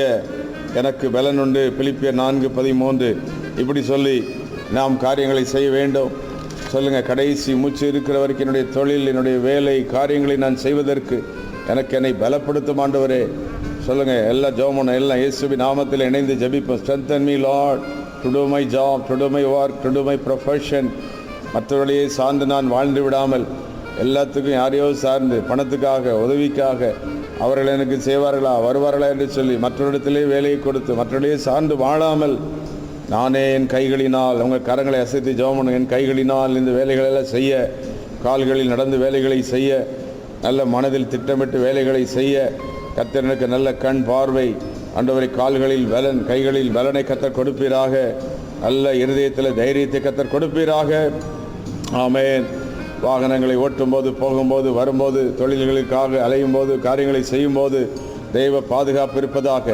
எனக்கு பலன் உண்டு. பிலிப்பியர் 4:13 இப்படி சொல்லி நாம் காரியங்களை செய்ய வேண்டும். சொல்லுங்கள், கடைசி மூச்சு இருக்கிற வரைக்கும் என்னுடைய தொழில், என்னுடைய வேலை காரியங்களை நான் செய்வதற்கு எனக்கு என்னை பலப்படுத்தும் ஆண்டவரே. சொல்லுங்கள், எல்லாம் ஜெபம், எல்லாம் இயேசுவின் நாமத்தில் இணைந்து ஜெபிப்போம். strengthen me Lord to do my job, to do my work, to do my profession. மற்றவர்களையே சார்ந்து நான் வாழ்ந்து விடாமல் எல்லாத்துக்கும் யாரையோ சார்ந்து பணத்துக்காக உதவிக்காக அவர்கள் எனக்கு செய்வார்களா வருவார்களா என்று சொல்லி மற்றவரிடத்திலே வேலையை கொடுத்து மற்றவர்களையே சார்ந்து வாழாமல் நானே என் கைகளினால், உங்கள் கரங்களை அசைத்து ஜெபம், என் கைகளினால் இந்த வேலைகளெல்லாம் செய்ய, கால்களில் நடந்து வேலைகளை செய்ய, நல்ல மனதில் திட்டமிட்டு வேலைகளை செய்ய கர்த்தர் எனக்கு நல்ல கண் பார்வை, ஆண்டவரை கால்களில் பலன், கைகளில் பலனை கர்த்தர் கொடுப்பீராக. நல்ல இருதயத்தில் தைரியத்தை கர்த்தர் கொடுப்பீராக. ஆமென். வாகனங்களை ஓட்டும்போது போகும்போது வரும்போது தொழில்களுக்காக அலையும் போது காரியங்களை செய்யும்போது தெய்வ பாதுகாப்பு இருப்பதாக,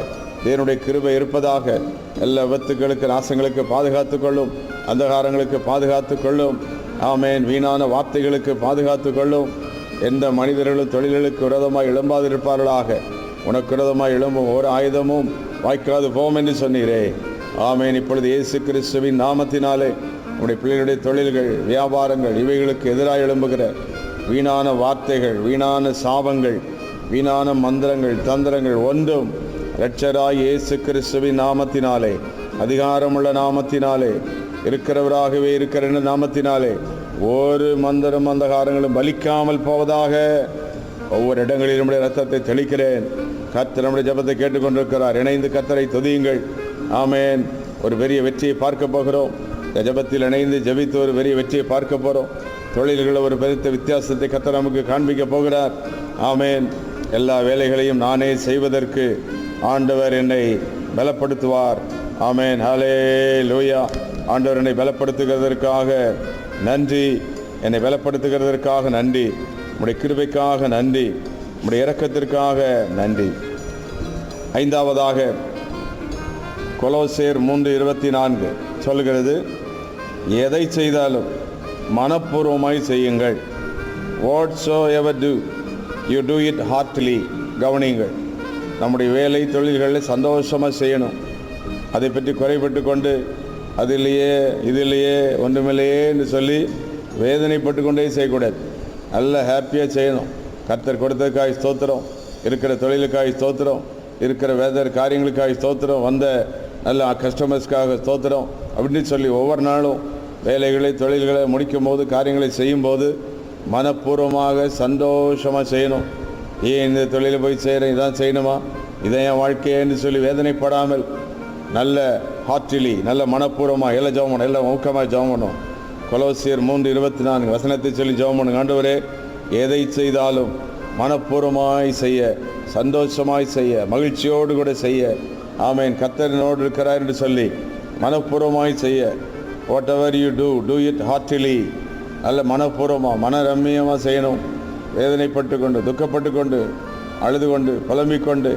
தேவனுடைய கிருபை இருப்பதாக. எல்லா விபத்துக்களுக்கு நாசங்களுக்கு பாதுகாத்து கொள்ளும், அந்தகாரங்களுக்கு பாதுகாத்து கொள்ளும். ஆமென். வீணான வார்த்தைகளுக்கு பாதுகாத்து கொள்ளும். எந்த மனிதர்களும் தொழில்களுக்கு விரோதமாக எழும்பாதிருப்பார்களாக. உனக்கு விரோதமாக எழும்பும் ஒரு ஆயுதமும் வாய்க்காது போம் என்று சொன்னீரே. ஆமென். இப்பொழுது இயேசு கிறிஸ்துவின் நாமத்தினாலே உடைய பிள்ளைகளுடைய தொழில்கள், வியாபாரங்கள் இவைகளுக்கு எதிராக எழும்புகிற வீணான வார்த்தைகள், வீணான சாபங்கள், வீணான மந்திரங்கள், தந்திரங்கள் ஒன்றும் இரட்சகராய் இயேசு கிறிஸ்துவின் நாமத்தினாலே, அதிகாரமுள்ள நாமத்தினாலே, இருக்கிறவராகவே இருக்கிற நாமத்தினாலே ஒரு மந்திரம் அந்தகாரங்களும் பலிக்காமல் போவதாக. ஒவ்வொரு இடங்களில் நம்முடைய ரத்தத்தை தெளிக்கிறேன். கர்த்தர் நம்முடைய ஜெபத்தை கேட்டுக்கொண்டிருக்கிறார். இணைந்து கர்த்தரை துதியுங்கள். ஆமென். ஒரு பெரிய வெற்றியை பார்க்க போகிறோம். இந்த ஜெபத்தில் இணைந்து ஜெபித்து ஒரு பெரிய வெற்றியை பார்க்க போகிறோம். தொழில்களில் ஒரு பெருத்த வித்தியாசத்தை கர்த்தர் நமக்கு காண்பிக்க போகிறார். ஆமென். எல்லா வேலைகளையும் நானே செய்வதற்கு ஆண்டவர் என்னை பலப்படுத்துவார். ஆமென். ஹல்லேலூயா. ஆண்டவர் என்னை பலப்படுத்துகிறதற்காக நன்றி. என்னை பலப்படுத்துகிறதற்காக நன்றி. உம்முடைய கிருபைக்காக நன்றி. உம்முடைய இரக்கத்திற்காக நன்றி. ஐந்தாவதாக கொலோசேர் 3:24 சொல்கிறது, எதை செய்தாலும் மனப்பூர்வமாய் செய்யுங்கள். whatsoever do you do it heartily. கவனியுங்கள், நம்முடைய வேலை தொழில்களில் சந்தோஷமாக செய்யணும். அதை பற்றி குறைபட்டு கொண்டு அதிலேயே இதிலேயே ஒன்றுமில்லையே என்று சொல்லி வேதனைப்பட்டு கொண்டே செய்யக்கூடாது. நல்ல ஹாப்பியாக செய்யணும். கர்த்தர் கொடுத்ததுக்காக ஸ்தோத்திரம், இருக்கிற தொழிலுக்காக ஸ்தோத்திரம், இருக்கிற வேதர் காரியங்களுக்காக ஸ்தோத்திரம், வந்த நல்ல கஸ்டமர்ஸ்க்காக ஸ்தோத்திரம் அப்படின்னு சொல்லி ஒவ்வொரு நாளும் வேலைகளை தொழில்களை முடிக்கும் போது காரியங்களை செய்யும்போது மனப்பூர்வமாக சந்தோஷமாக செய்யணும். ஏன் இந்த தொழிலில் போய் செய்கிறேன், இதான் செய்யணுமா, இதை என் வாழ்க்கைன்னு சொல்லி வேதனைப்படாமல் நல்ல ஹார்ட்லி, நல்ல மனப்பூர்வமாக எல்லாம் ஜெபம் பண்ணணும், எல்லாம் ஊக்கமாக ஜெபம் பண்ணணும். கொலோசியர் 3:24 வசனத்தை சொல்லி ஜெபம் பண்ணுங்க. ஆண்டவரே, எதை செய்தாலும் மனப்பூர்வமாய் செய்ய, சந்தோஷமாய் செய்ய, மகிழ்ச்சியோடு கூட செய்ய, ஆமேன், கர்த்தரினோடு இருக்கிறார் என்று சொல்லி மனப்பூர்வமாய் செய்ய, whatever you do it heartily, நல்ல மனப்பூர்வமாக மனரம்மியமாக செய்யணும். வேதனைப்பட்டு கொண்டு, துக்கப்பட்டு கொண்டு, அழுது கொண்டு, புலம்பிக் கொண்டு,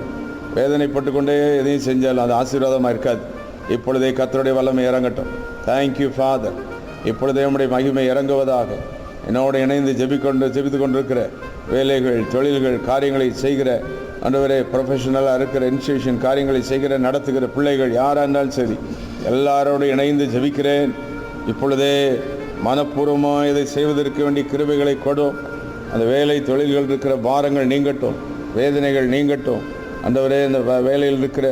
வேதனைப்பட்டு கொண்டே எதையும் செஞ்சாலும் அது ஆசீர்வாதமாக இருக்காது. இப்பொழுதே கர்த்தருடைய வல்லமை இறங்கட்டும். Thank you father. இப்பொழுதே நம்முடைய மகிமை இறங்குவதாக. என்னோடு இணைந்து ஜெபித்து கொண்டிருக்கிற வேலைகள், தொழில்கள், காரியங்களை செய்கிற ஆண்டவரே, ப்ரொஃபஷனலாக இருக்கிற இன்ஸ்டிடியூஷன் காரியங்களை செய்கிற நடத்துகிற பிள்ளைகள் யாராக இருந்தாலும் சரி, எல்லாரோடு இணைந்து ஜெபிக்கிறேன். இப்பொழுதே மனப்பூர்வமாக இதை செய்வதற்கு வேண்டிய கிருபைகளை கொடும். அந்த வேலை தொழில்கள் இருக்கிற பாரங்கள் நீங்கட்டும், வேதனைகள் நீங்கட்டும். ஆண்டவரே, இந்த வேலையில் இருக்கிற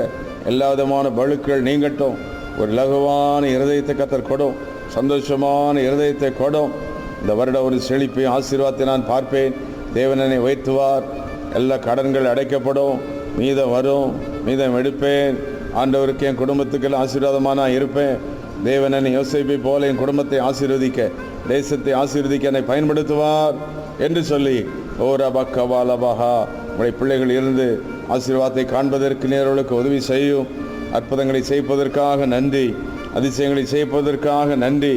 எல்லா விதமான பழுக்கள் நீங்கட்டும். ஒரு லகுவான இருதயத்தை கர்த்தர் கொடும், சந்தோஷமான இருதயத்தை கொடும். இந்த வருடம் ஒரு செழிப்பை, ஆசீர்வாதத்தை நான் பார்ப்பேன். தேவனனை உயர்த்துவார். எல்லா கடன்கள் அடைக்கப்படும், மீதம் வரும், மீதம் எடுப்பேன். ஆண்டவருக்கு என் குடும்பத்துக்கெல்லாம் ஆசீர்வாதமாக நான் இருப்பேன். தேவனனை யோசேப்பை போல என் குடும்பத்தை ஆசீர்வதிக்க, தேசத்தை ஆசீர்வதிக்க என்னை பயன்படுத்துவார் என்று சொல்லி, ஓ ரபக்கவாலபஹா, உடைய பிள்ளைகள் இருந்து ஆசீர்வாதத்தை காண்பதற்கு நேர்களுக்கு உதவி செய்யும். அற்புதங்களை செய்வதற்காக நன்றி, அதிசயங்களை செய்வதற்காக நன்றி,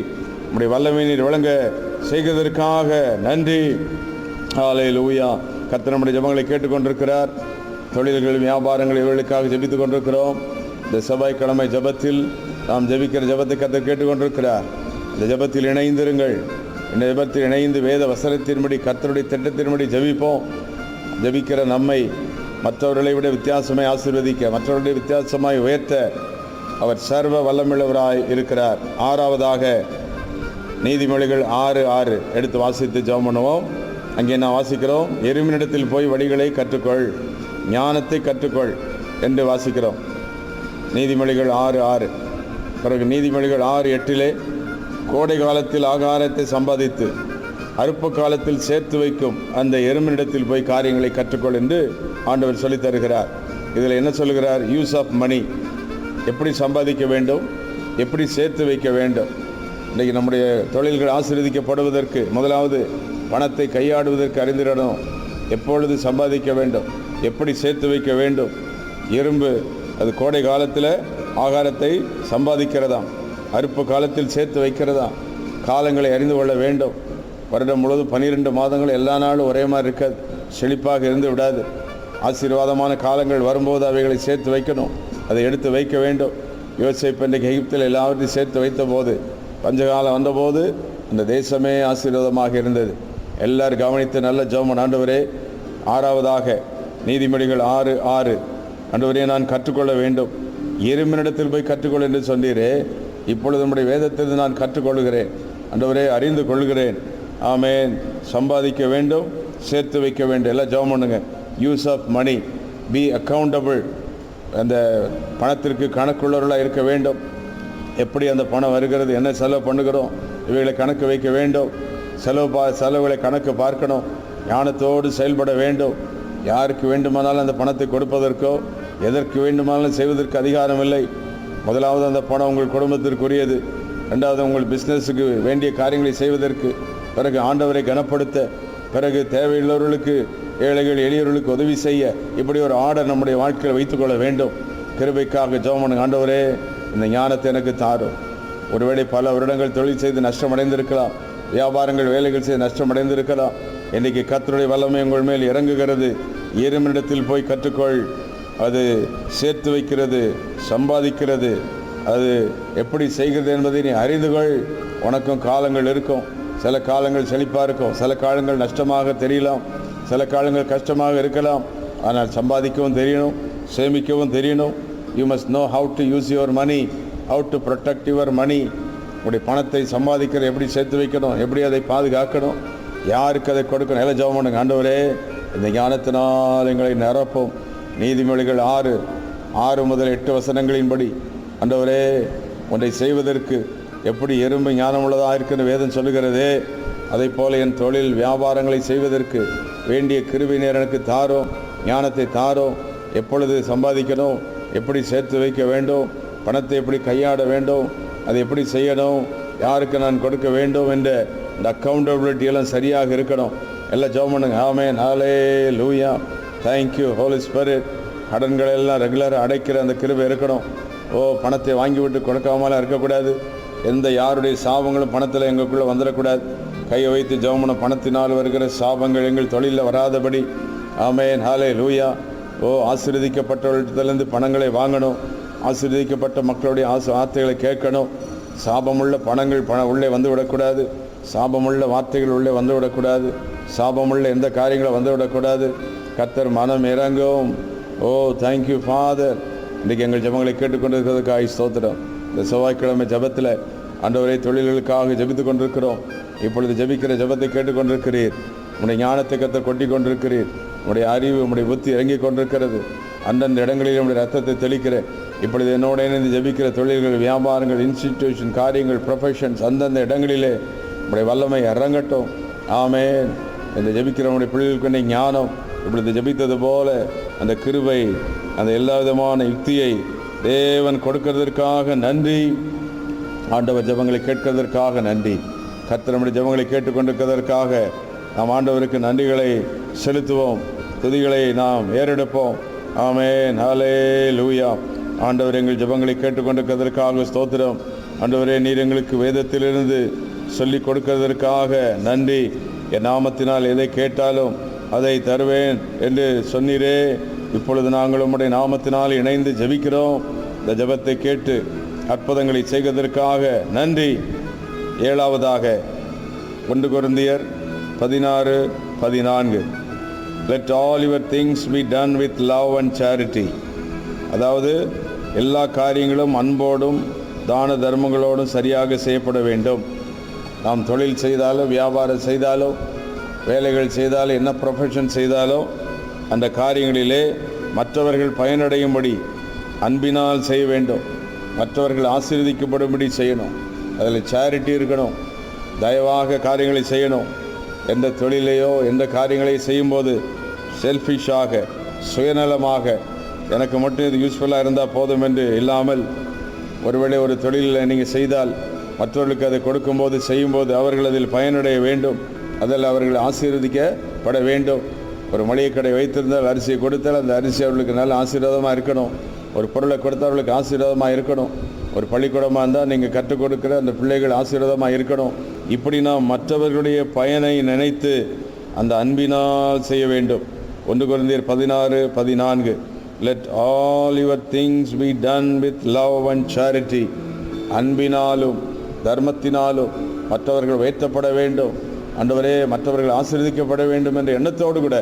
உடைய வல்லமை நீர் விளங்க செய்வதற்காக நன்றி. ஹல்லேலூயா. கர்த்தர் நம்முடைய ஜெபங்களை கேட்டுக்கொண்டிருக்கிறார். தொழில்கள், வியாபாரங்கள் இவர்களுக்காக ஜெபித்து கொண்டிருக்கிறோம். இந்த செவ்வாய்க்கிழமை ஜெபத்தில் நாம் ஜெபிக்கிற ஜெபத்தை கர்த்தர் கேட்டுக்கொண்டிருக்கிறார். இந்த ஜெபத்தில் இணைந்திருங்கள். இந்த ஜெபத்தில் இணைந்து வேத வசனத்தின்படி, கர்த்தருடைய திட்டத்தின்படி ஜெபிப்போம். ஜெபிக்கிற நம்மை மற்றவர்களை விட வித்தியாசமாய் ஆசீர்வதிக்க, மற்றவர்களை வித்தியாசமாய் உயர்த்த அவர் சர்வ வல்லமுள்ளவராய் இருக்கிறார். ஆறாவதாக நீதிமொழிகள் 6:6 எடுத்து வாசித்து ஜெபம் பண்ணுவோம். அங்கே நான் வாசிக்கிறோம், எருமினிடத்தில் போய் வழிகளை கற்றுக்கொள், ஞானத்தை கற்றுக்கொள் என்று வாசிக்கிறோம். நீதிமொழிகள் 6:6. பிறகு நீதிமொழிகள் 6:8 கோடை காலத்தில் ஆகாரத்தை சம்பாதித்து அறுப்பு காலத்தில் சேர்த்து வைக்கும் அந்த எருமினிடத்தில் போய் காரியங்களை கற்றுக்கொள் என்று ஆண்டவர் சொல்லித் தருகிறார். இதில் என்ன சொல்கிறார்? யூஸ் ஆஃப் மணி, எப்படி சம்பாதிக்க வேண்டும், எப்படி சேர்த்து வைக்க வேண்டும். இன்றைக்கி நம்முடைய தொழில்கள் ஆசீர்வதிக்கப்படுவதற்கு முதலாவது பணத்தை கையாடுவதற்கு அறிந்திடணும். எப்பொழுது சம்பாதிக்க வேண்டும், எப்படி சேர்த்து வைக்க வேண்டும். எறும்பு அது கோடை காலத்தில் ஆகாரத்தை சம்பாதிக்கிறதாம், அறுப்பு காலத்தில் சேர்த்து வைக்கிறதாம். காலங்களை அறிந்து கொள்ள வேண்டும். வருடம் முழுவதும் 12 மாதங்கள் எல்லா நாளும் ஒரே மாதிரி இருக்காது, செழிப்பாக இருந்து விடாது. ஆசீர்வாதமான காலங்கள் வரும்போது அவைகளை சேர்த்து வைக்கணும், அதை எடுத்து வைக்க வேண்டும். யோசேப்பு இன்றைக்கு எகிப்தில் எல்லாவற்றையும் சேர்த்து வைத்த போது, பஞ்சகாலம் வந்தபோது அந்த தேசமே ஆசீர்வாதமாக இருந்தது. எல்லாரும் கவனித்து நல்ல ஜெபம். ஆண்டவரே, ஆறாவதாக நீதிமொழிகள் 6:6, ஆண்டவரே, நான் கற்றுக்கொள்ள வேண்டும். எருமினிடத்தில் போய் கற்றுக்கொள் என்று சொன்னீரே, இப்பொழுது நம்முடைய வேதத்திலிருந்து நான் கற்றுக்கொள்கிறேன். ஆண்டவரே, அறிந்து கொள்கிறேன். ஆமேன். சம்பாதிக்க வேண்டும், சேர்த்து வைக்க வேண்டும். எல்லாம் ஜெபம் பண்ணுங்க. Use of money, be accountable. அந்த பணத்திற்கு கணக்குள்ளவர்களாக இருக்க வேண்டும். எப்படி அந்த பணம் வருகிறது, என்ன செலவு பண்ணுகிறோம், இவைகளை கணக்கு வைக்க வேண்டும். செலவுகளை கணக்கு பார்க்கணும். ஞானத்தோடு செயல்பட வேண்டும். யாருக்கு வேண்டுமானாலும் அந்த பணத்தை கொடுப்பதற்கோ எதற்கு வேண்டுமானாலும் செய்வதற்கு அதிகாரம் இல்லை. முதலாவது அந்த பணம் உங்கள் குடும்பத்திற்குரியது. ரெண்டாவது உங்கள் பிஸ்னஸுக்கு வேண்டிய காரியங்களை செய்வதற்கு, பிறகு ஆண்டவரை கனப்படுத்த, பிறகு தேவையுள்ளவர்களுக்கு, ஏழைகள் எளியவர்களுக்கு உதவி செய்ய, இப்படி ஒரு ஆர்டர் நம்முடைய வாழ்க்கையில் வைத்துக்கொள்ள வேண்டும். கிருபைக்காக ஜெபம் பண்ணுங்க. ஆண்டவரே, இந்த ஞானத்தை எனக்கு தாரும். ஒருவேளை பல வருடங்கள் தொழில் செய்து நஷ்டமடைந்திருக்கலாம், வியாபாரங்கள் வேலைகள் செய்து நஷ்டமடைந்திருக்கலாம். இன்றைக்கு கர்த்தருடைய வல்லமை உங்கள் மேல் இறங்குகிறது. எருமினிடத்தில் போய் கற்றுக்கொள். அது சேர்த்து வைக்கிறது, சம்பாதிக்கிறது, அது எப்படி செய்கிறது என்பதை நீ அறிந்து கொள். உனக்கும் காலங்கள் இருக்கும். சில காலங்கள் செழிப்பாக இருக்கும், சில காலங்கள் நஷ்டமாக தெரியலாம், சில காலங்கள் கஷ்டமாக இருக்கலாம். ஆனால் சம்பாதிக்கவும் தெரியணும், சேமிக்கவும் தெரியணும். You must know how to use your money, how to protect your money. உங்களுடைய பணத்தை சம்பாதிக்கிற எப்படி சேர்த்து வைக்கணும், எப்படி அதை பாதுகாக்கணும், யாருக்கு அதை கொடுக்கணும். எல்லாம் ஜெபம் பண்ணுங்க. ஆண்டவரே, இந்த ஞானத்தினால் எங்களை நிரப்பும். நீதிமொழிகள் 6 முதல் 8 வசனங்களின்படி ஆண்டவரே, ஒன்றை செய்வதற்கு எப்படி எறும்பு ஞானம் உள்ளதாக இருக்குன்னு வேதம் சொல்லுகிறதே, அதை போல என் தொழில் வியாபாரங்களை செய்வதற்கு வேண்டிய கிருபை நேரம் எனக்கு தாரும், ஞானத்தை தாரும். எப்பொழுது சம்பாதிக்கணும், எப்படி சேர்த்து வைக்க வேண்டும், பணத்தை எப்படி கையாட வேண்டும், அதை எப்படி செய்யணும், யாருக்கு நான் கொடுக்க வேண்டும் என்ற இந்த அக்கௌண்டபிலிட்டி எல்லாம் சரியாக இருக்கணும். எல்லாம் ஜெபம் பண்ணுங்க. Amen. Hallelujah. Thank you holy spirit. கடன்களை எல்லாம் ரெகுலராக அடைக்கிற அந்த கிருபை இருக்கணும். பணத்தை வாங்கி விட்டு கொடுக்காமலாம் இருக்கக்கூடாது. எந்த யாருடைய சாபங்களும் பணத்தில் எங்களுக்குள்ளே வந்துடக்கூடாது. கையை வைத்து ஜெபம் பண்ண, பணத்தினால் வருகிற சாபங்கள் எங்கள் தொழிலில் வராதபடி. ஆமென். ஹல்லேலூயா. ஆசீர்வதிக்கப்பட்டவர்களிடத்திலிருந்து பணங்களை வாங்கணும். ஆசீர்வதிக்கப்பட்ட மக்களுடைய வார்த்தைகளை கேட்கணும். சாபமுள்ள பணங்கள் உள்ளே வந்து விடக்கூடாது. சாபமுள்ள வார்த்தைகள் உள்ளே வந்து விடக்கூடாது. சாபமுள்ள எந்த காரியங்களை வந்து விடக்கூடாது. கர்த்தர் மனம் இறங்கும். Thank you father. இன்றைக்கி எங்கள் ஜெபங்களை கேட்டுக்கொண்டிருக்கிறதுக்காக ஸ்தோத்திரம். இந்த செவ்வாய்க்கிழமை ஜெபத்தில் ஆண்டவரே தொழில்களுக்காக ஜெபித்து கொண்டிருக்கிறோம். இப்பொழுது ஜெபிக்கிற ஜெபத்தை கேட்டுக்கொண்டிருக்கிறீர். உங்களுடைய ஞானத்தை கர்த்தர் கொட்டி கொண்டிருக்கிறீர். உங்களுடைய அறிவு, உங்களுடைய புத்தி இறங்கி கொண்டிருக்கிறது. அந்தந்த இடங்களில் உங்களுடைய ரத்தத்தை தெளிக்கிறேன். இப்பொழுது என்னோட இணைந்து ஜெபிக்கிற தொழில்கள், வியாபாரங்கள், இன்ஸ்டிடியூஷன், காரியங்கள், ப்ரொஃபஷன்ஸ், அந்தந்த இடங்களிலே உங்களுடைய வல்லமை இறங்கட்டும். ஆமென். இந்த ஜெபிக்கிறவனுடைய பிள்ளைகளுக்கு ஞானம் இப்பொழுது ஜெபித்தது போல அந்த கிருபை, அந்த எல்லா விதமான யுக்தியை தேவன் கொடுக்கிறதற்காக நன்றி. ஆண்டவர் ஜெபங்களை கேட்கிறதற்காக நன்றி. கர்த்தர் நம்முடைய ஜெபங்களை கேட்டுக்கொண்டிருக்கிறதற்காக நாம் ஆண்டவருக்கு நன்றிகளை செலுத்துவோம். துதிகளை நாம் ஏறெடுப்போம். ஆமென். ஹல்லேலூயா. ஆண்டவர் எங்கள் ஜெபங்களை கேட்டுக்கொண்டிருக்கிறதற்காக ஸ்தோத்திரம். ஆண்டவரே, நீர் எங்களுக்கு வேதத்திலிருந்து சொல்லிக் கொடுக்கிறதற்காக நன்றி. என் நாமத்தினால் எதை கேட்டாலும் அதை தருவேன் என்று சொன்னீரே. இப்பொழுது நாங்கள் உம்முடைய நாமத்தினால் இணைந்து ஜெபிக்கிறோம். இந்த ஜெபத்தை கேட்டு அற்புதங்களை செய்வதற்காக நன்றி. 7வதாக 1 கொரிந்தியர் 16:14. Let all your things be done with love and charity. அதாவது எல்லா காரியங்களும் அன்போடும் தான தர்மங்களோடும் சரியாக செய்யப்பட வேண்டும். நாம் தொழில் செய்தாலோ, வியாபாரம் செய்தாலோ, வேலைகள் செய்தாலோ, என்ன ப்ரொஃபஷன் செய்தாலோ அந்த காரியங்களிலே மற்றவர்கள் பயனடையும்படி அன்பினால் செய்ய வேண்டும். மற்றவர்கள் ஆசீர்வதிக்கப்படும்படி செய்யணும். அதில் சேரிட்டி இருக்கணும். தயவாக காரியங்களை செய்யணும். எந்த தொழிலையோ எந்த காரியங்களை செய்யும்போது செல்ஃபிஷாக, சுயநலமாக, எனக்கு மட்டும் இது யூஸ்ஃபுல்லாக இருந்தால் போதும் என்று இல்லாமல், ஒருவேளை ஒரு தொழிலில் நீங்கள் செய்தால் மற்றவர்களுக்கு அதை கொடுக்கும்போது, செய்யும்போது அவர்கள் அதில் பயனடைய வேண்டும். அதில் அவர்கள் ஆசீர்வதிக்கப்பட வேண்டும். ஒரு மளிகை கடை வைத்திருந்தால் அரிசியை கொடுத்தால் அந்த அரிசி அவர்களுக்கு நல்ல ஆசீர்வாதமாக இருக்கணும். ஒரு பொருளை கொடுத்தவர்களுக்கு ஆசீர்வாதமாக இருக்கணும். ஒரு பள்ளிக்கூடமாக இருந்தால் நீங்கள் கற்றுக் கொடுக்குற அந்த பிள்ளைகள் ஆசீர்வாதமாக இருக்கணும். இப்படி நாம் மற்றவர்களுடைய பயனை நினைத்து அந்த அன்பினால் செய்ய வேண்டும். 1 கொரிந்தியர் 16:14. Let all your things be done with love and charity. அன்பினாலும் தர்மத்தினாலும் மற்றவர்கள் உயர்த்தப்பட வேண்டும். ஆண்டவரே, மற்றவர்கள் ஆசீர்வதிக்கப்பட வேண்டும் என்ற எண்ணத்தோடு கூட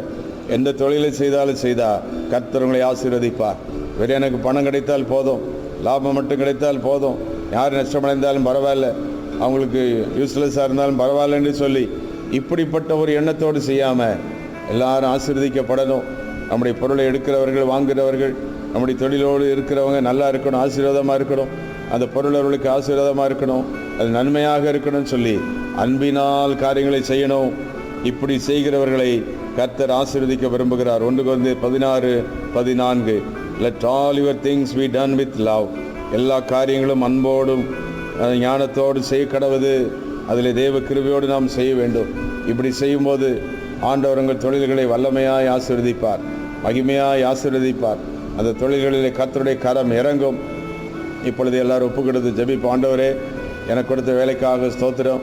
எந்த தொழிலை செய்தாலும் கர்த்தர் உங்களை ஆசீர்வதிப்பார். வேறு எனக்கு பணம் கிடைத்தால் போதும், லாபம் மட்டும் கிடைத்தால் போதும், யார் நஷ்டமடைந்தாலும் பரவாயில்ல, அவங்களுக்கு யூஸ்லெஸ்ஸாக இருந்தாலும் பரவாயில்ல என்று சொல்லி இப்படிப்பட்ட ஒரு எண்ணத்தோடு செய்யாமல் எல்லாரும் ஆசீர்வதிக்கப்படணும். நம்முடைய பொருளை எடுக்கிறவர்கள், வாங்குகிறவர்கள், நம்முடைய தொழிலோடு இருக்கிறவங்க நல்லா இருக்கணும், ஆசீர்வாதமாக இருக்கணும். அந்த பொருள் அவர்களுக்கு ஆசீர்வாதமாக இருக்கணும், அது நன்மையாக இருக்கணும்னு சொல்லி அன்பினால் காரியங்களை செய்யணும். இப்படி செய்கிறவர்களை கர்த்தர் ஆசீர்வதிக்க விரும்புகிறார். 1 கொரிந்தியர் 16:14. Let all your things be done with love. எல்லா காரியங்களும் அன்போடும் ஞானத்தோடு செய்ய கடவுது. அதில் தேவ கிருபையோடு நாம் செய்ய வேண்டும். இப்படி செய்யும்போது ஆண்டவர் உங்கள் தொழில்களை வல்லமையாய் ஆசீர்வதிப்பார், மகிமையாய் ஆசீர்வதிப்பார். அந்த தொழில்களிலே கர்த்தருடைய கரம் இறங்கும். இப்பொழுது எல்லாரும் ஒப்புக்கொடுத்து ஜெபிப்போம். ஆண்டவரே, எனக்கு கொடுத்த வேலைக்காக ஸ்தோத்திரம்.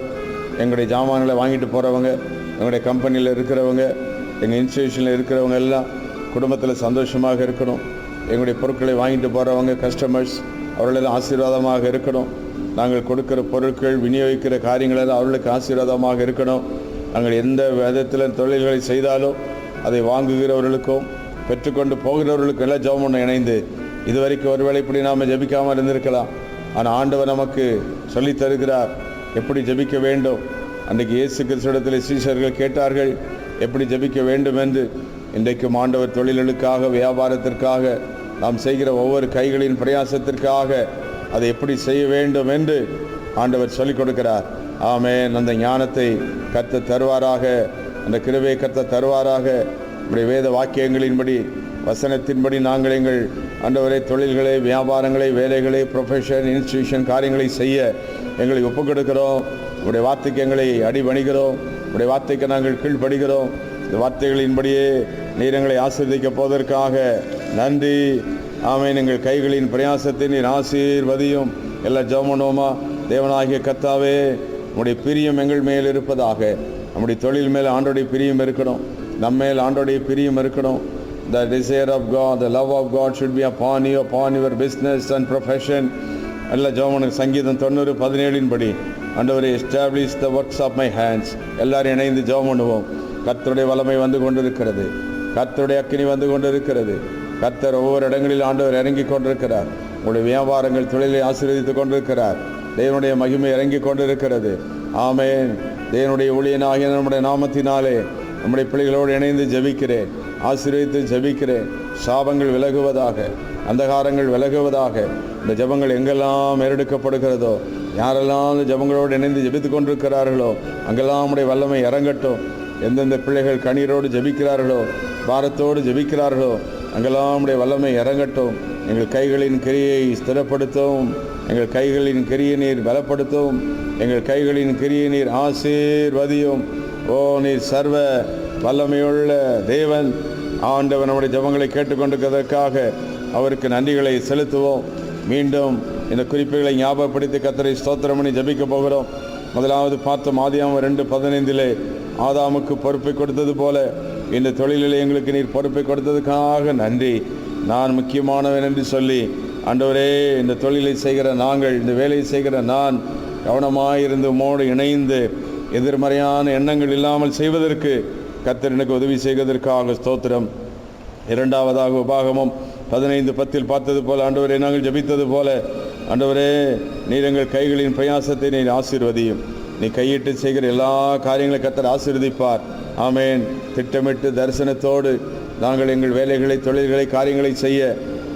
எங்களுடைய ஜாமான்களை வாங்கிட்டு போகிறவங்க, எங்களுடைய கம்பெனியில் இருக்கிறவங்க, எங்கள் இன்ஸ்டிடியூஷனில் இருக்கிறவங்க எல்லாம் குடும்பத்தில் சந்தோஷமாக இருக்கணும். எங்களுடைய பொருட்களை வாங்கிட்டு போகிறவங்க, கஸ்டமர்ஸ், அவர்களெல்லாம் ஆசீர்வாதமாக இருக்கணும். நாங்கள் கொடுக்குற பொருட்கள், விநியோகிக்கிற காரியங்களெல்லாம் அவர்களுக்கு ஆசீர்வாதமாக இருக்கணும். நாங்கள் எந்த விதத்தில் தொழில்களை செய்தாலும் அதை வாங்குகிறவர்களுக்கும் பெற்றுக்கொண்டு போகிறவர்களுக்கும் எல்லாம் ஜெபம் பண்ண இணைந்து இதுவரைக்கும் ஒருவேளை இப்படி நாம் ஜெபிக்காமல் இருந்திருக்கலாம். ஆனால் ஆண்டவர் நமக்கு சொல்லித் தருகிறார் எப்படி ஜெபிக்க வேண்டும். அன்றைக்கு இயேசு கிறிஸ்துவிடத்தில் சீஷர்கள் கேட்டார்கள் எப்படி ஜெபிக்க வேண்டும் என்று. இன்றைக்கும் ஆண்டவர் தொழில்களுக்காக, வியாபாரத்திற்காக, நாம் செய்கிற ஒவ்வொரு கைகளின் பிரயாசத்திற்காக அதை எப்படி செய்ய வேண்டும் என்று ஆண்டவர் சொல்லிக் கொடுக்கிறார். ஆமென். அந்த ஞானத்தை கர்த்தர் தருவாராக, அந்த கிருபையை கர்த்தர் தருவாராக. இப்படி வேத வாக்கியங்களின்படி, வசனத்தின்படி நாங்கள் எங்கள் ஆண்டவரை தொழில்களை, வியாபாரங்களை, வேலைகளை, ப்ரொஃபஷன், இன்ஸ்டிடியூஷன் காரியங்களை செய்ய எங்களை ஒப்புக் கொடுக்கிறோம். உங்களுடைய வார்த்தைக்கு எங்களை அடிபணிகிறோம். உடைய வார்த்தைக்கு நாங்கள் கீழ்ப்படுகிறோம். இந்த வார்த்தைகளின்படியே நீர் எங்களை ஆசீர்வதிக்க போவதற்காக நன்றி. ஆமென். எங்கள் கைகளின் பிரயாசத்தை நீர் ஆசீர்வதியும். எல்லா ஜெபமனோமா தேவனாகிய கர்த்தாவே, நம்முடைய பிரியம் எங்கள் மேல் இருப்பதாக. நம்முடைய தொழில் மேல் ஆண்டோடைய பிரியம் இருக்கணும். நம்மேல் ஆண்டோடைய பிரியம் இருக்கணும். The desire of God, the love of God should be upon you, upon your business and profession. எல்லா ஜெபமனுக்கு சங்கீதம் 90:17 ஆண்டவரே, establish the works of my hands. எல்லாரும் இணைந்து ஜெபம் பண்ணுவோம். கர்த்தருடைய வல்லமை வந்து கொண்டிருக்கிறது. கர்த்தருடைய அக்கினி வந்து கொண்டிருக்கிறது. கர்த்தர் ஒவ்வொரு இடங்களில் ஆண்டவர் இறங்கி கொண்டிருக்கிறார். உங்களுடைய வியாபாரங்கள் தொழிலை ஆசீர்வதித்துக் கொண்டிருக்கிறார். தேவனுடைய மகிமை இறங்கி கொண்டிருக்கிறது. ஆமென். தேவனுடைய ஊழியனாகிய நம்முடைய நாமத்தினாலே நம்முடைய பிள்ளைகளோடு இணைந்து ஜெபிக்கிறேன். ஆசீர்வதித்து ஜெபிக்கிறேன். சாபங்கள் விலகுவதாக, அந்தகாரங்கள் விலகுவதாக. இந்த ஜெபங்கள் எங்கெல்லாம் ஏறெடுக்கப்படுகிறதோ, யாரெல்லாம் இந்த ஜெபங்களோடு இணைந்து ஜெபித்து கொண்டிருக்கிறார்களோ அங்கெல்லாம் நம்முடைய வல்லமை இறங்கட்டும். எந்தெந்த பிள்ளைகள் கண்ணீரோடு ஜெபிக்கிறார்களோ, பாரத்தோடு ஜெபிக்கிறார்களோ அங்கெல்லாம் நம்முடைய வல்லமை இறங்கட்டும். எங்கள் கைகளின் கிரியை ஸ்திரப்படுத்தும். எங்கள் கைகளின் கிரியை நீர் பலப்படுத்தும். எங்கள் கைகளின் கிரியை நீர் ஆசீர்வதியும். ஓ, நீர் சர்வ வல்லமையுள்ள தேவன். ஆண்டவர் நம்முடைய ஜெபங்களை கேட்டுக்கொண்டிருக்கிறதற்காக அவருக்கு நன்றிகளை செலுத்துவோம். மீண்டும் இந்த குறிப்புகளை ஞாபகப்படுத்தி கர்த்தரை ஸ்தோத்திரம் பண்ணி ஜெபிக்க போகிறோம். முதலாவது பார்த்தோம், ஆதியாகமம் 2:15 ஆதாமுக்கு பொறுப்பை கொடுத்தது போல இந்த தொழிலில் எங்களுக்கு நீர் பொறுப்பை கொடுத்ததுக்காக நன்றி. நான் முக்கியமானவன் என்று சொல்லி, ஆண்டவரே, இந்த தொழிலை செய்கிற நாங்கள், இந்த வேலையை செய்கிற நான் கவனமாயிருந்து உம்மோடு இணைந்து எதிர்மறையான எண்ணங்கள் இல்லாமல் செய்வதற்கு கர்த்தர் எனக்கு உதவி செய்வதற்காக ஸ்தோத்திரம். இரண்டாவதாக உபாகமம் 15:10 பார்த்தது போல, ஆண்டவரே, நாங்கள் ஜெபித்தது போல, ஆண்டவரே, நீர் எங்கள் கைகளின் பிரயாசத்தை நீர் ஆசீர்வதியும். நீ கையிட்டு செய்கிற எல்லா காரியங்களை கர்த்தர் ஆசீர்வதிப்பார். ஆமென். திட்டமிட்டு தரிசனத்தோடு நாங்கள் எங்கள் வேலைகளை, தொழில்களை, காரியங்களை செய்ய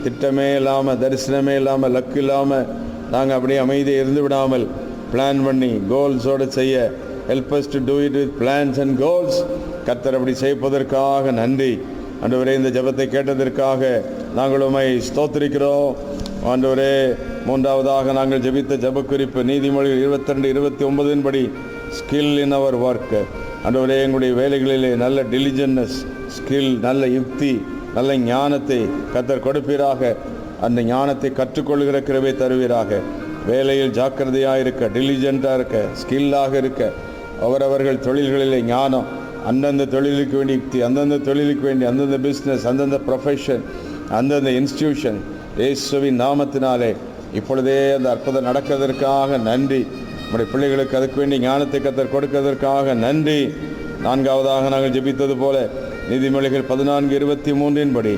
திட்டமே இல்லாமல், தரிசனமே இல்லாமல், லக்கு இல்லாமல் நாங்கள் அப்படியே அமைதியை இருந்து விடாமல் பிளான் பண்ணி கோல்ஸோடு செய்ய help us to do it with plans and goals. கர்த்தர் அப்படி செய்வதற்காக நன்றி. ஆண்டவரே, இந்த ஜெபத்தை கேட்டதற்காக நாங்கள் உம்மை ஸ்தோத்திரிக்கிறோம். ஆண்டவரே, மூன்றாவதாக நாங்கள் ஜெபித்த ஜெபக்குறிப்பு நீதிமொழிகள் 22:29 ஸ்கில் இன் அவர் ஒர்க். ஆண்டவரே, எங்களுடைய வேலைகளிலே நல்ல டிலிஜென்ட்னஸ், ஸ்கில், நல்ல யுக்தி, நல்ல ஞானத்தை கர்த்தர் கொடுப்பீராக. அந்த ஞானத்தை கற்றுக்கொள்கிற கிருபை தருவீராக. வேலையில் ஜாக்கிரதையாக இருக்க, டிலிஜென்ட்டாக இருக்க, ஸ்கில்லாக இருக்க, அவரவர்கள் தொழில்களிலே ஞானம், அந்தந்த தொழிலுக்கு வேண்டிய யுக்தி, அந்தந்த தொழிலுக்கு வேண்டிய அந்தந்த பிஸ்னஸ், அந்தந்த ப்ரொஃபஷன், அந்தந்த இன்ஸ்டிடியூஷன் இயேசுவின் நாமத்தினாலே இப்பொழுதே அந்த அற்புதம் நடக்கிறதற்காக நன்றி. நம்முடைய பிள்ளைகளுக்கு அதுக்கு வேண்டிய ஞானத்தை கர்த்தர் கொடுக்கிறதற்காக நன்றி. நான்காவதாக நாங்கள் ஜெபித்தது போல நீதிமொழிகள் 14:23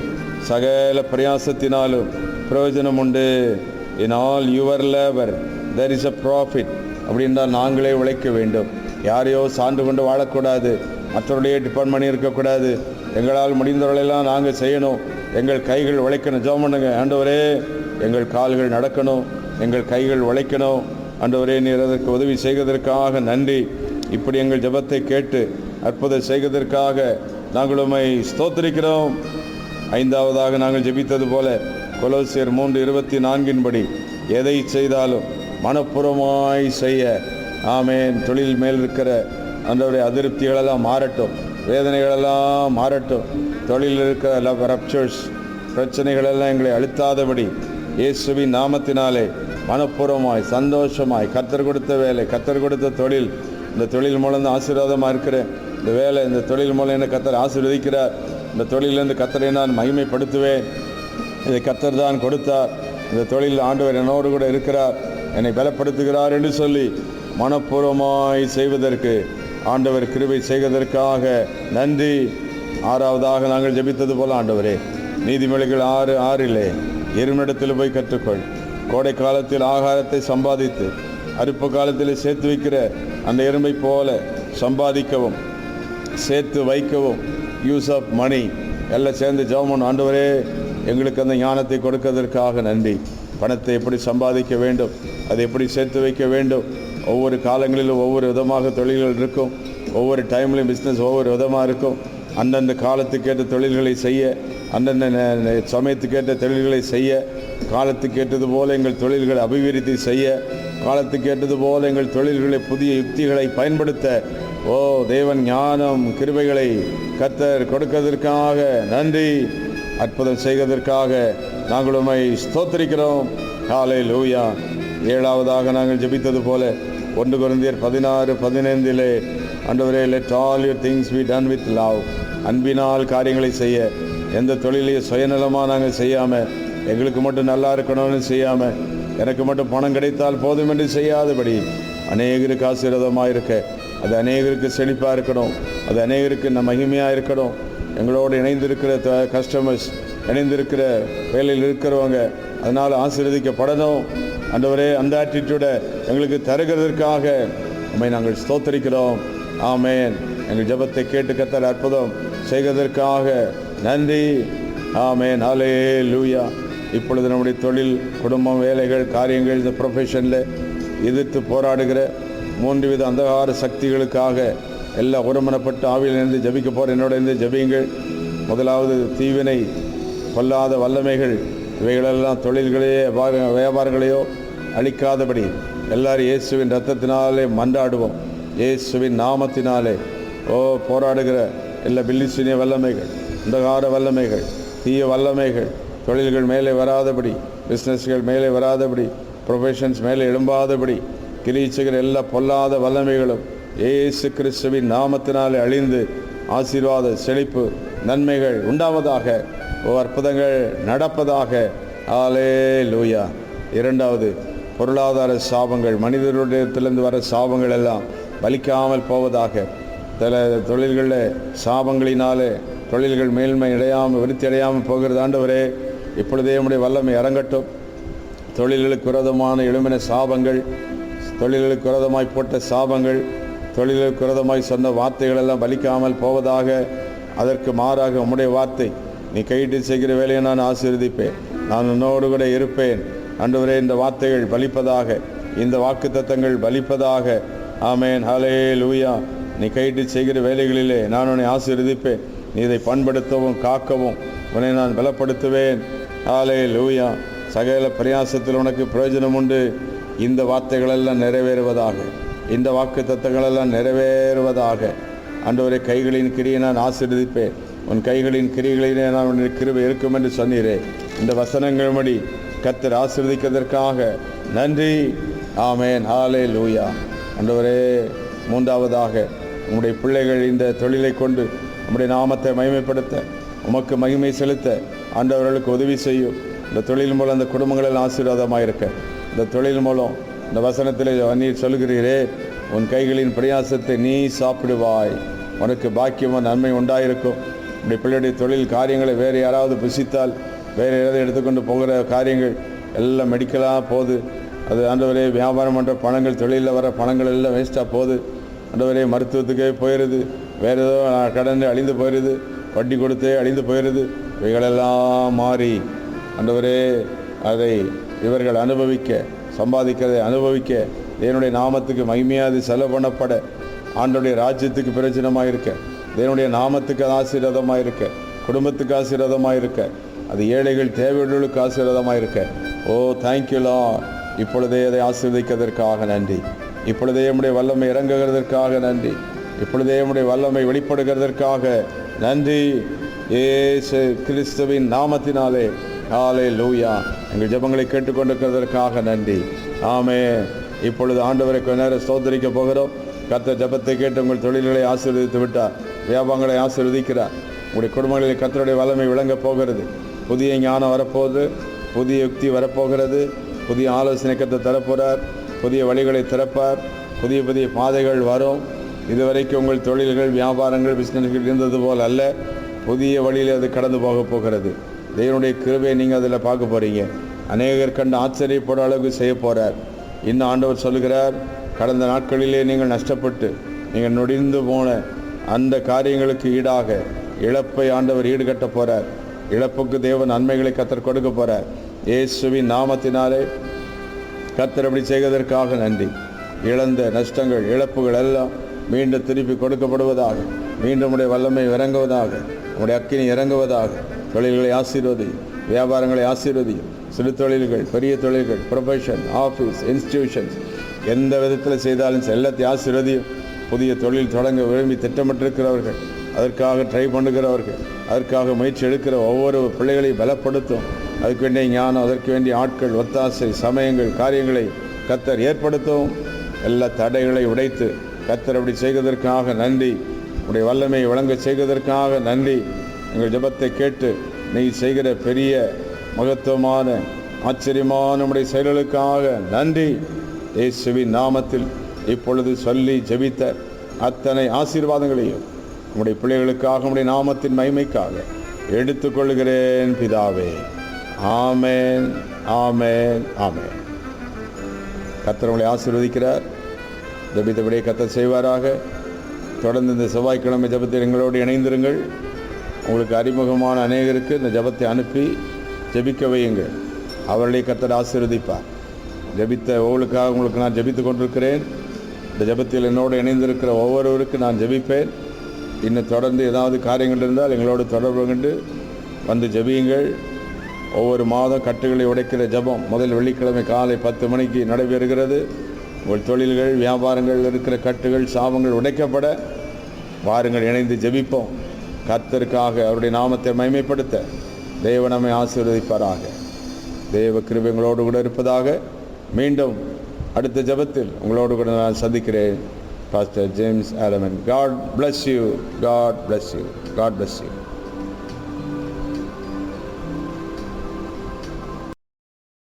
சகல பிரயாசத்தினாலும் பிரயோஜனம் உண்டு. in all your labor there is a profit. அப்படின்றால் நாங்களே உழைக்க வேண்டும். யாரையோ சார்ந்து கொண்டு வாழக்கூடாது. மற்றவர்களையே டிபெண்ட் பண்ணி இருக்கக்கூடாது. எங்களால் முடிந்தவர்களெல்லாம் நாங்கள் செய்யணும். எங்கள் கைகள் உழைக்கணும். ஜெபம் பண்ணுங்க. ஆண்டவரே, எங்கள் கால்கள் நடக்கணும், எங்கள் கைகள் உழைக்கணும். ஆண்டவரே, நீர் அதற்கு உதவி செய்வதற்காக நன்றி. இப்படி எங்கள் ஜெபத்தை கேட்டு அற்புதம் செய்வதற்காக நாங்கள் உம்மை ஸ்தோத்திரிக்கிறோம். ஐந்தாவதாக நாங்கள் ஜெபித்தது போல கொலோசியர் 3:24 எதை செய்தாலும் மனப்பூர்வமாய் செய்ய. ஆமென். தொழில் மேல் இருக்கிற ஆண்டவரே அதிருப்திகளெல்லாம் மாறட்டும், வேதனைகளெல்லாம் மாறட்டும். தொழிலில் இருக்கிற ரப்சர்ஸ், பிரச்சனைகளெல்லாம் எங்களை அழுத்தாதபடி இயேசுவின் நாமத்தினாலே மனப்பூர்வமாய், சந்தோஷமாய், கர்த்தர் கொடுத்த வேலை, கர்த்தர் கொடுத்த தொழில், இந்த தொழில் மூலம் தான் ஆசீர்வாதமாக இருக்கிறேன். இந்த வேலை, இந்த தொழில் மூலம் என்னை கர்த்தர் ஆசீர்வதிக்கிறார். இந்த தொழிலிருந்து கர்த்தரை நான் மகிமைப்படுத்துவேன். இதை கர்த்தர் தான் கொடுத்தார். இந்த தொழில் ஆண்டவர் என்னோடு கூட இருக்கிறார், என்னை பலப்படுத்துகிறார் என்று சொல்லி மனப்பூர்வமாய் செய்வதற்கு ஆண்டவர் கிருபை செய்வதற்காக நன்றி. ஆறாவதாக நாங்கள் ஜெபித்தது போல, ஆண்டவரே, நீதிமொழிகள் 6:6 எருமிடத்தில் போய் கற்றுக்கொள். கோடை காலத்தில் ஆகாரத்தை சம்பாதித்து அறுப்பு காலத்தில் சேர்த்து வைக்கிற அந்த எறும்பை போல சம்பாதிக்கவும் சேர்த்து வைக்கவும், யூஸ் ஆஃப் மணி எல்லாம் சேர்ந்து ஜெபம். ஆண்டவரே, எங்களுக்கு அந்த ஞானத்தை கொடுக்கறதற்காக நன்றி. பணத்தை எப்படி சம்பாதிக்க வேண்டும், அதை எப்படி சேர்த்து வைக்க வேண்டும். ஒவ்வொரு காலங்களிலும் ஒவ்வொரு விதமாக தொழில்கள் இருக்கும். ஒவ்வொரு டைம்லையும் பிஸ்னஸ் ஒவ்வொரு விதமாக இருக்கும். அந்தந்த காலத்துக்கேற்ற தொழில்களை செய்ய, அந்தந்த சமயத்துக்கேற்ற தொழில்களை செய்ய, காலத்துக்கேற்றது போல எங்கள் தொழில்களை அபிவிருத்தி செய்ய, காலத்துக்கேற்றது போல எங்கள் தொழில்களை புதிய யுக்திகளை பயன்படுத்த ஓ தேவன் ஞானம் கிருபைகளை கர்த்தர் கொடுக்கிறதற்காக நன்றி. அற்புதம் செய்வதற்காக நாங்கள் உம்மை ஸ்தோத்திரிக்கிறோம். ஹல்லேலூயா. ஏழாவதாக நாங்கள் ஜெபித்தது போல 1 கொரிந்தியர் 16:15 ஆண்டவரே, let all your things be done with love. அன்பினால் காரியங்களை செய்ய, எந்த தொழிலையும் சுயநலமாக நாங்கள் செய்யாமல், எங்களுக்கு மட்டும் நல்லா இருக்கணும்னு செய்யாமல், எனக்கு மட்டும் பணம் கிடைத்தால் போதும் என்று செய்யாதபடி அநேகருக்கு ஆசீர்வாதமாக இருக்க, அது அநேகருக்கு செழிப்பாக இருக்கணும், அது அநேகருக்கு மகிமையாக இருக்கணும். எங்களோடு இணைந்திருக்கிற கஸ்டமர்ஸ், இணைந்திருக்கிற வேலையில் இருக்கிறவங்க அதனால் ஆசீர்வதிக்கப்படணும். ஆண்டவரே, அந்த ஆட்டிடியூடை எங்களுக்கு தருகிறதற்காக உம்மை நாங்கள் ஸ்தோத்திரிக்கிறோம். ஆமேன். எங்கள் ஜெபத்தை கேட்டு கர்த்தர் அற்புதம் செய்வதற்காக நன்றி. ஆமேன். ஹல்லேலூயா. இப்பொழுது நம்முடைய தொழில், குடும்பம், வேலைகள், காரியங்கள், இந்த ப்ரொஃபஷனில் எதிர்த்து போராடுகிற 3 வித அந்தகார சக்திகளுக்காக எல்லாம் ஒருமனப்பட்டு ஆவியிலிருந்து ஜெபிக்க போகிற என்னோட இருந்து ஜெபியுங்கள். முதலாவது, தீவினை, கொல்லாத வல்லமைகள், இவைகளெல்லாம் தொழில்களையோ வியாபாரங்களையோ அழிக்காதபடி எல்லாரும் இயேசுவின் இரத்தத்தினாலே மன்றாடுவோம். இயேசுவின் நாமத்தினாலே போராடுகிற எல்லா பில்லிசூனிய வல்லமைகள், அந்தகார வல்லமைகள், தீய வல்லமைகள் தொழில்கள் மேலே வராதபடி, பிஸ்னஸ்கள் மேலே வராதபடி, ப்ரொஃபஷன்ஸ் மேலே எழும்பாதபடி கிரீச்சுகிற எல்லா பொல்லாத வல்லமைகளும் இயேசு கிறிஸ்துவின் நாமத்தினாலே அழிந்து ஆசீர்வாத, செழிப்பு, நன்மைகள் உண்டாவதாக, அற்புதங்கள் நடப்பதாக. ஹல்லேலூயா. இரண்டாவது, பொருளாதார சாபங்கள், மனிதர்களிடத்திலிருந்து வர சாபங்கள் எல்லாம் பலிக்காமல் போவதாக. தொழில்களில் சாபங்களினாலே தொழில்கள் மேன்மை அடையாமல், விருத்தி அடையாமல் போகிறது. ஆண்டவரே, இப்பொழுதே உம்முடைய வல்லமை இறங்கட்டும். தொழில்களுக்கு விரோதமான எழும்பின சாபங்கள், தொழில்களுக்கு விரோதமாய் போட்ட சாபங்கள், தொழில்களுக்கு விரோதமாய் சொன்ன வார்த்தைகள் எல்லாம் பலிக்காமல் போவதாக. அதற்கு மாறாக உம்முடைய வார்த்தை, நீ கையிட்டு செய்கிற வேலையை நான் ஆசீர்வதிப்பேன், நான் உன்னோடு கூட இருப்பேன். ஆண்டவரே, இந்த வார்த்தைகள் பலிப்பதாக, இந்த வாக்கு தத்தங்கள் பலிப்பதாக. ஆமேன். ஹல்லேலூயா. நீ கையிட்டு செய்கிற வேலைகளிலே நான் உன்னை ஆசீர்வதிப்பேன், நீ இதை பண்படுத்தவும் காக்கவும் உன்னை நான் பலப்படுத்துவேன். ஹல்லேலூயா. சகல பிரயாசத்தில் உனக்கு பிரயோஜனம் உண்டு. இந்த வார்த்தைகளெல்லாம் நிறைவேறுவதாக, இந்த வாக்கு தத்தங்களெல்லாம் நிறைவேறுவதாக. ஆண்டவரே, கைகளின் கிரியை நான் ஆசீர்வதிப்பேன், உன் கைகளின் கிரியைகளிலே நான் உன்னுடைய கிருபை இருக்கும் என்று சொன்னீரே. இந்த வசனங்கள் படி கர்த்தர் ஆசீர்வதிக்கிறதற்காக நன்றி. ஆமேன். ஹல்லேலூயா. ஆண்டவரே, மூன்றாவதாக, உம்முடைய பிள்ளைகள் இந்த தொழிலை கொண்டு உம்முடைய நாமத்தை மகிமைப்படுத்த, உமக்கு மகிமை செலுத்த ஆண்டவர்களுக்கு உதவி செய்யும். இந்த தொழில் மூலம் அந்த குடும்பங்களில் ஆசீர்வாதமாக இருக்க, இந்த தொழில் மூலம் இந்த வசனத்தில் நீர் சொல்கிறீரே, உன் கைகளின் பிரயாசத்தை நீ சாப்பிடுவாய், உனக்கு பாக்கியமும் நன்மை உண்டாயிருக்கும். இப்படி பிள்ளையுடைய தொழில் காரியங்களை வேறு யாராவது புசித்தால், வேறு ஏதாவது எடுத்துக்கொண்டு போகிற காரியங்கள் எல்லாம் மெடிக்கலாக போகுது. அது ஆண்டவரே, வியாபாரம் பண்ணுற பணங்கள், தொழிலில் வர பணங்கள் எல்லாம் வேஸ்ட்டாக போகுது. ஆண்டவரே, மருத்துவத்துக்கே போயிடுது, வேறு ஏதோ கடன் அழிந்து போயிடுது, வட்டி கொடுத்தே அழிந்து போயிடுது. இவைகளெல்லாம் மாறி ஆண்டவரே, அதை இவர்கள் அனுபவிக்க, சம்பாதிக்கிறதை அனுபவிக்க, தேவனுடைய நாமத்துக்கு மகிமையாது செலவு பண்ணப்பட, ஆண்டவருடைய ராஜ்யத்துக்கு பிரயோஜனமாக இருக்க, தேவனுடைய நாமத்துக்கு ஆசீர்வாதமாக இருக்க, குடும்பத்துக்கு ஆசீர்வாதமாக இருக்க, அது ஏழைகள் தேவையுள்ளவர்களுக்கு ஆசீர்வாதமாக இருக்க. ஓ தேங்க்யூ லார்ட். இப்பொழுதே அதை ஆசீர்வதிக்கிறதற்காக நன்றி. இப்பொழுதே நம்முடைய வல்லமை இறங்குகிறதற்காக நன்றி. இப்பொழுதே நம்முடைய வல்லமை வெளிப்படுகிறதற்காக நன்றி. இயேசு கிறிஸ்துவின் நாமத்தினாலே ஹல்லேலூயா. எங்கள் ஜெபங்களை கேட்டுக்கொண்டிருக்கிறதற்காக நன்றி. ஆமென். இப்பொழுது ஆண்டவரை கொஞ்ச நேரம் ஸ்தோத்திரிக்க போகிறோம். கர்த்தர் ஜெபத்தை கேட்டு உங்கள் தொழில்களை ஆசீர்வதித்து விட்டார், வியாபாரங்களை ஆசீர்வதிக்கிறார். உங்களுடைய குடும்பங்களில் கர்த்தருடைய வல்லமை விளங்கப் போகிறது. புதிய ஞானம் வரப்போகுது, புதிய யுக்தி வரப்போகிறது, புதிய ஆலோசனை கர்த்தர் தரப்போகிறார், புதிய வழிகளை திறப்பார், புதிய புதிய பாதைகள் வரும். இதுவரைக்கும் உங்கள் தொழில்கள், வியாபாரங்கள், பிஸ்னஸ்கள் இருந்தது போல் அல்ல, புதிய வழியில் அது கடந்து போக போகிறது. தேவனுடைய கிருபையை நீங்கள் அதில் பார்க்க போகிறீங்க. அநேகர் கண்டு ஆச்சரியப்பட அளவுக்கு செய்ய போகிறார். இன்னும் ஆண்டவர் சொல்கிறார், கடந்த நாட்களிலே நீங்கள் நஷ்டப்பட்டு நீங்கள் நொடிந்து போன அந்த காரியங்களுக்கு ஈடாக இழப்பை ஆண்டவர் ஈடுகட்ட போகிறார். இழப்புக்கு தேவன் நன்மைகளை கர்த்தர் கொடுக்க போகிறார். இயேசுவின் நாமத்தினாலே கர்த்தர் அப்படி செய்வதற்காக நன்றி. இழந்த நஷ்டங்கள், இழப்புகள் எல்லாம் மீண்டும் திருப்பி கொடுக்கப்படுவதாக, மீண்டும் உடைய வல்லமை இறங்குவதாக, உடைய அக்கினி இறங்குவதாக. தொழில்களை ஆசீர்வதியும், வியாபாரங்களை ஆசீர்வதியும். சிறு தொழில்கள், பெரிய தொழில்கள், ப்ரொஃபஷன், ஆஃபீஸ், இன்ஸ்டிடியூஷன்ஸ், எந்த விதத்தில் செய்தாலும் எல்லாத்தையும் ஆசீர்வதியும். புதிய தொழில் தொடங்க விரும்பி திட்டமிட்டிருக்கிறவர்கள், அதற்காக ட்ரை பண்ணுகிறவர்கள், அதற்காக முயற்சி எடுக்கிற ஒவ்வொரு பிள்ளைகளையும் பலப்படுத்தும். அதுக்கு வேண்டிய ஞானம், அதற்கு வேண்டிய ஆட்கள், ஒத்தாசை, சமயங்கள், காரியங்களை கர்த்தர் ஏற்படுத்தும். எல்லா தடைகளை உடைத்து கர்த்தர் அப்படி செய்வதற்காக நன்றி. உடைய வல்லமையை வழங்க செய்வதற்காக நன்றி. எங்கள் ஜெபத்தை கேட்டு நீ செய்கிற பெரிய மகத்துவமான ஆச்சரியமான நம்முடைய செயல்களுக்காக நன்றி. இயேசுவின் நாமத்தில் இப்பொழுது சொல்லி ஜெபித்த அத்தனை ஆசீர்வாதங்களையும் நம்முடைய பிள்ளைகளுக்காக, நம்முடைய நாமத்தின் மகிமைக்காக எடுத்துக்கொள்கிறேன் பிதாவே. ஆமேன், ஆமேன், ஆமேன். கர்த்தர் உங்களை ஆசீர்வதிக்கிறார். ஜெபித்தபடியே கர்த்தர் செய்வாராக. தொடர்ந்து இந்த செவ்வாய்க்கிழமை ஜெபத்தில் எங்களோடு இணைந்திருங்கள். உங்களுக்கு அறிமுகமான அநேகருக்கு இந்த ஜெபத்தை அனுப்பி ஜெபிக்க வையுங்கள். அவர்களை கர்த்தர் ஆசீர்வதிப்பார். ஜெபித்த ஒவ்வொருக்காக உங்களுக்கு நான் ஜெபித்து கொண்டிருக்கிறேன். இந்த ஜெபத்தில் என்னோடு இணைந்திருக்கிற ஒவ்வொருவருக்கு நான் ஜெபிப்பேன். இன்னும் தொடர்ந்து ஏதாவது காரியங்கள் இருந்தால் எங்களோடு தொடர்பு கொண்டு வந்து ஜெபியுங்கள். ஒவ்வொரு மாதம் கட்டுகளை உடைக்கிற ஜெபம் முதல் வெள்ளிக்கிழமை காலை 10 மணிக்கு நடைபெறுகிறது. உங்கள் தொழில்கள், வியாபாரங்கள் இருக்கிற கட்டுகள், சாபங்கள் உடைக்கப்பட வாருங்கள், இணைந்து ஜெபிப்போம். கர்த்தருக்காக அவருடைய நாமத்தை மகிமைப்படுத்த தேவன் நம்மை ஆசீர்வதிப்பாராக. தேவ கிருபை உங்களோடு கூட இருப்பதாக. மீண்டும் அடுத்த ஜெபத்தில் உங்களோடு கூட நான் சந்திக்கிறேன். Pastor James ஆலமன். God bless you. God bless you. God bless you.